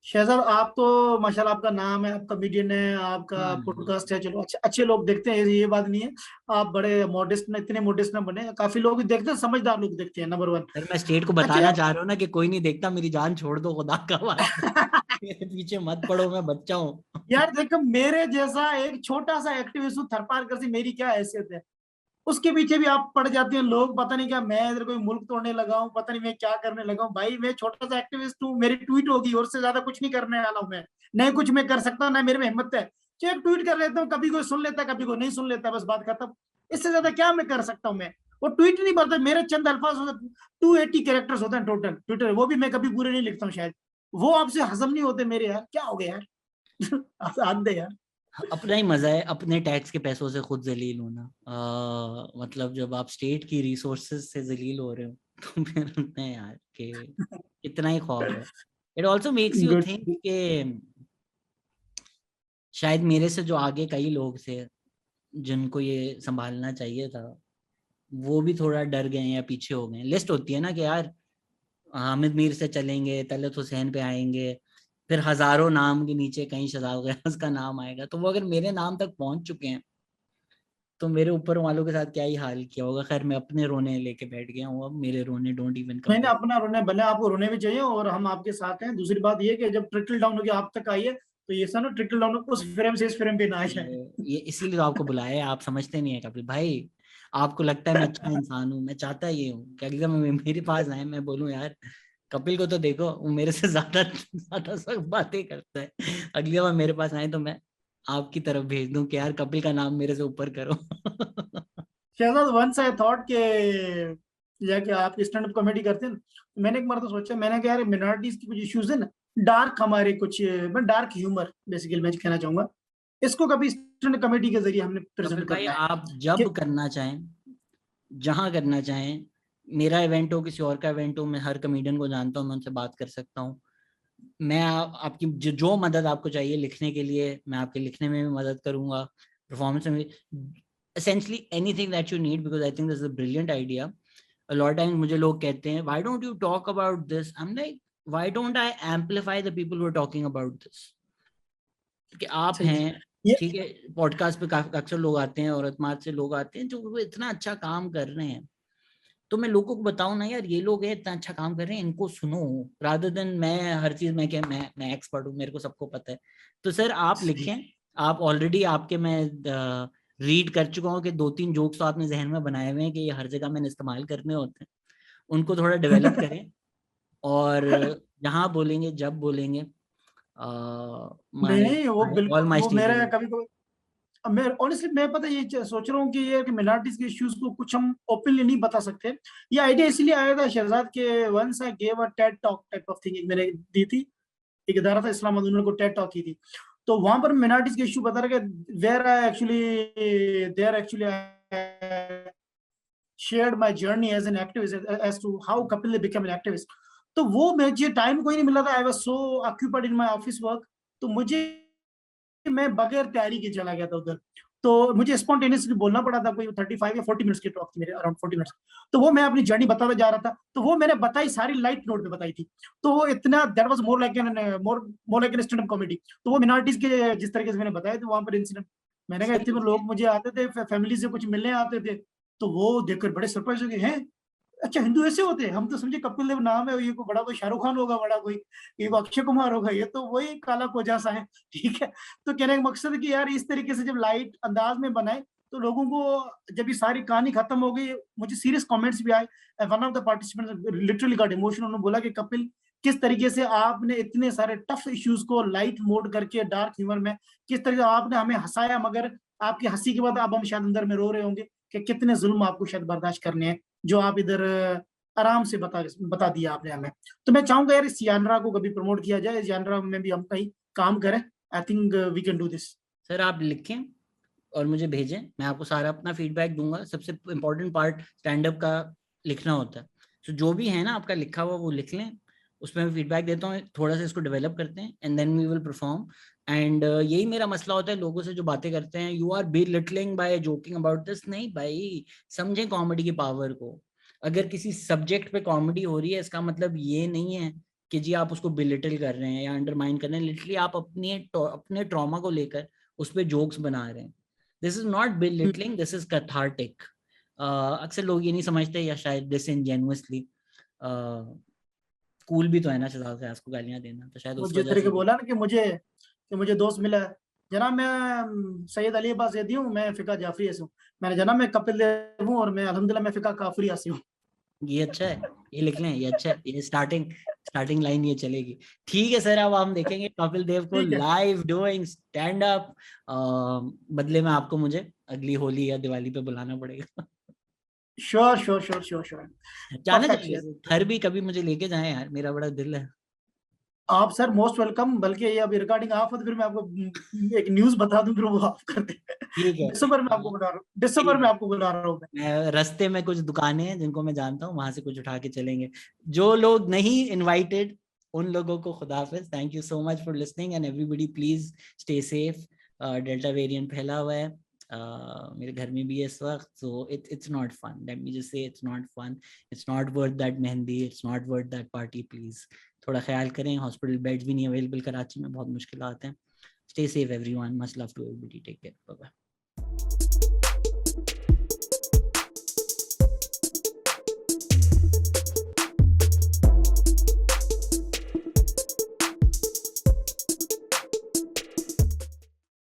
शहजाद, आप तो माशाल्लाह, आपका नाम है, आपका मीडियन है, आपका हाँ नहीं, पॉडकास्ट है, चलो अच्छे अच्छे लोग देखते हैं, ये बात नहीं है। आप बड़े मॉडेस्ट ना, इतने मॉडेस्ट ना बने, काफी लोग देखते हैं, समझदार लोग देखते हैं, नंबर वन। सर मैं स्टेट को अच्छा बताना यार। चाह रहा हूँ ना कि कोई नहीं देखता, मेरी जान छोड़ दो खुदा का वास्ता। मेरे पीछे मत पड़ो, मैं बच्चा हूँ। यार देखो, मेरे जैसा एक छोटा सा एक्टिविस्ट हूँ थरपारकर से, मेरी क्या हैसियत है, उसके पीछे भी आप पड़ जाते हैं लोग, पता नहीं क्या मैं इधर कोई मुल्क तोड़ने लगा हूँ, पता नहीं मैं क्या करने लगा हूँ। भाई मैं छोटा सा एक्टिविस्ट हूँ, मेरी ट्वीट होगी और से ज्यादा कुछ नहीं करने वाला हूँ मैं। नहीं कुछ मैं कर सकता हूँ, ना मेरे में हिम्मत है। चाहे ट्वीट कर लेता हूँ, कभी कोई सुन लेता है, कभी कोई नहीं सुन लेता, बस बात खत्म। इससे ज्यादा क्या मैं कर सकता हूँ मैं? वो ट्वीट नहीं पढ़ता, मेरे चंद अल्फाज होते, 280 कैरेक्टर्स होते हैं टोटल ट्विटर, वो भी मैं कभी पूरे नहीं लिखता हूँ शायद। वो आपसे हजम नहीं होते मेरे, यार क्या हो गया यार। आसान दे यार। अपना ही मजा है अपने टैक्स के पैसों से खुद जलील होना। मतलब जब आप स्टेट की रिसोर्सेज से जलील हो रहे हो तो फिर लगता है यार कि कितना ही खौफ है। It also makes you good. Think कि शायद मेरे से जो आगे कई लोग थे जिनको ये संभालना चाहिए था, वो भी थोड़ा डर गए या पीछे हो गए। लिस्ट होती है ना कि यार हामिद मीर से चलेंगे, तलत हुसैन पे आएंगे, फिर हजारों नाम के नीचे कहीं शहजाद गयास का नाम आएगा। तो वो अगर मेरे नाम तक पहुंच चुके हैं, तो मेरे ऊपर वालों के साथ क्या ही हाल किया होगा। खैर मैं अपने रोने लेके बैठ गया हूँ, अब मेरे रोने डोंट इवन मैंने कंपेयर। अपना रोने, भले आपको रोने भी चाहिए और हम आपके साथ हैं। दूसरी बात ये कि जब ट्रिकल डाउन होकर आप तक आई है, तो ये सब ना ट्रिकल डाउन उस फ्रेम से इस फ्रेम पे ना आ जाए। ये इसीलिए तो आपको बुलाया है। आप समझते नहीं है कपिल भाई। आपको लगता है मैं अच्छा इंसान हूँ, मैं चाहता ये हूँ कि अगले मैं मेरे पास आए, मैं बोलूँ यार कपिल को तो देखो, वो मेरे से ज्यादा ज्यादा सब बातें करता है। अगली बार मेरे पास आए तो मैं आपकी तरफ भेज दूं कि यार कपिल का नाम मेरे से ऊपर करो। शहजाद, वंस आई थॉट के जाके आप स्टैंड अप कॉमेडी करते हैं ना, तो मैंने एक बार तो सोचा, मैंने कहा यार मिनॉरिटीज की कुछ इश्यूज है ना, डार्क हमारे कुछ, मैं डार्क ह्यूमर बेसिकली मैं कहना चाहूंगा, इसको कभी स्टैंड अप कॉमेडी के जरिए हमने कपिल प्रेजेंट भाई करना है। आप कि जब करना चाहें, जहां करना चाहें, मेरा इवेंट हो किसी और का इवेंट हो, मैं हर कमेडियन को जानता हूँ, मैं उनसे बात कर सकता हूँ। मैं आपकी जो मदद आपको चाहिए लिखने के लिए, मैं आपके लिखने में भी मदद करूंगा, परफॉर्मेंस में भी, essentially anything that you need, because I think this is a brilliant idea. A lot of times मुझे लोग कहते हैं why don't you talk about this? I'm like, why don't I amplify the people who are talking about this? कि आप सही हैं, ये। ठीक है, पॉडकास्ट पे काफी अक्सर लोग आते हैं, औरत मार्च से लोग आते हैं जो वो इतना अच्छा काम कर रहे हैं। तो मैं लोगों को बताऊं ना यार, ये लोग हैं इतना अच्छा काम कर रहे हैं, इनको सुनो, रादर देन मैं हर चीज में क्या मैं एक्सपर्ट हूँ, मेरे को सबको पता है। तो सर आप सही। लिखें। आप ऑलरेडी आपके मैं रीड कर चुका हूँ कि 2-3 जोक्स तो आपने जहन में बनाए हुए हैं कि ये हर जगह मैंने इस्तेमाल करने होते हैं। उनको थोड़ा डेवलप करें, और जहाँ बोलेंगे जब बोलेंगे, माई नहीं वो ऑल बिल्कुल, माई वो मेरा स्टेजेस। कभी कभी, अब मैं ऑनेस्टली मैं पता ये सोच रहा हूँ कि ये कि मिनॉरिटीज के इश्यूज को कुछ हम ओपनली नहीं बता सकते। ये आइडिया इसलिए आया था शहजाद के, once I gave a TED talk type of thing मैंने दी थी, एक इदारा था इस्लामाबाद, उन्होंने को टेड टॉक की थी। तो वहां पर मिनॉरिटीज के इशू बता रहे कि where I actually, there actually shared my journey as an activist, as to how Kapil become an activist. तो वो मुझे टाइम कोई नहीं मिला था, I was so occupied in my office work. तो मुझे, मैं बगैर तैयारी के चला गया था उधर। तो मुझे स्पॉन्टेनियसली बोलना पड़ा था, कोई 35 या 40 मिनट्स की टॉक थी मेरे, अराउंड 40 मिनट्स। तो वो मैं अपनी जर्नी बताता जा रहा था, तो वो मैंने बताई सारी लाइट नोट पे बताई थी। तो वो इतना, that was more like an, more like an stand up comedy. तो वो मिनॉरिटीज के जिस तरीके से मैंने बताया, तो वहां पर इंसिडेंट, मैंने कहा इतने सही लोग मुझे आते थे, फैमिली से कुछ मिलने आते थे, तो वो देखकर बड़े सरप्राइज हो गए हैं, अच्छा हिंदू ऐसे होते हैं, हम तो समझे कपिल देव नाम है, ये कोई बड़ा कोई शाहरुख खान होगा, बड़ा कोई ये कोई अक्षय कुमार होगा, ये तो वही काला कोजा सा है। ठीक है, तो कहने का मकसद है कि यार इस तरीके से जब लाइट अंदाज में बनाए तो लोगों को, जब ये सारी कहानी खत्म हो गई, मुझे सीरियस कमेंट्स भी आए। One of the participant literally got emotional, उन्होंने बोला कि कपिल किस तरीके से आपने इतने सारे टफ इश्यूज को लाइट मोड करके डार्क ह्यूमर में किस तरीके से आपने हमें हंसाया, मगर आपकी हंसी के बाद अब हम शायद अंदर में रो रहे होंगे कि कितने जुल्म आपको शायद बर्दाश्त करने हैं, जो आप इधर आराम से बता दिया आपने हमें। तो मैं चाहूंगा यार इस जानरा को कभी प्रमोट किया जाए, इस जानरा में भी हम कहीं काम करें। I think we can do this. Sir आप लिखें और मुझे भेजें, मैं आपको सारा अपना फीडबैक दूंगा। सबसे इम्पोर्टेंट पार्ट स्टैंड अप का लिखना होता है। तो जो भी है ना आपका लिखा हुआ वो लिख लें, उसमें मैं फीडबैक देता हूँ, थोड़ा सा इसको डेवलप करते हैं and then we will perform. And यही मेरा मसला होता है लोगों से जो बातें करते हैं, you are belittling by joking about this. नहीं भाई, समझें कॉमेडी की पावर को। अगर किसी सब्जेक्ट पे कॉमेडी हो रही है इसका मतलब ये नहीं है कि जी आप उसको बिलिटल कर रहे हैं या अंडरमाइन कर रहे हैं। लिटरली आप अपने ट्रॉमा को लेकर उस पर जोक्स बना रहे हैं। This is not belittling, this is cathartic। अक्सर लोग ये नहीं समझते या शायद disingenuously कूल भी तो है ना शहजाद फयाज को गालियां देना, तो शायद वो उस जिस वजह से तरीके भी। बोला ना कि मुझे दोस्त मिला है, जनाब मैं सैयद अली अब्बास ज़ैदी हूँ, मैं फिका जाफरी से हूँ। मैंने जनाब मैं कपिल देव हूँ और मैं अल्हम्दुलिल्लाह मैं फिका काफरी से हूँ। ये अच्छा है, ये लिख लें, ये अच्छा है, ये स्टार्टिंग स्टार्टिंग लाइन ये चलेगी। ठीक है सर, अब हम देखेंगे कपिल देव को ठीक है। Live doing stand up. बदले में आपको मुझे अगली होली या दिवाली पे बुलाना पड़ेगा। Sure sure sure sure sure. जाना परफेक्ट चाहिए सर। सर, घर भी कभी मुझे लेके जाए यार, मेरा बड़ा दिल है। आप सर मोस्ट वेलकम, बल्कि ये अभी रिकॉर्डिंग ऑफ है तो फिर मैं आपको एक न्यूज बता दूं, फिर वो ऑफ कर दे। ठीक है। दिसंबर में आपको हाँ, बुला रहा हूँ, दिसंबर ठीक में है। आपको बुला रहा हूँ मैं। मैं रास्ते में कुछ दुकानें हैं जिनको मैं जानता हूँ, वहां से कुछ उठा के चलेंगे। जो लोग नहीं इनवाइटेड उन लोगों को खुदा हाफिज। Thank you so much for listening and everybody please stay safe. Delta variant फैला हुआ है, मेरे घर में भी है इस वक्त। So it's not fun, let me just say it's not fun. It's not worth that mehndi, it's not worth that party. Please थोड़ा ख्याल करें। हॉस्पिटल बेड्स भी नहीं अवेलेबल कराची में, बहुत मुश्किल आते हैं। Stay safe everyone, much love to everybody, take care, bye bye.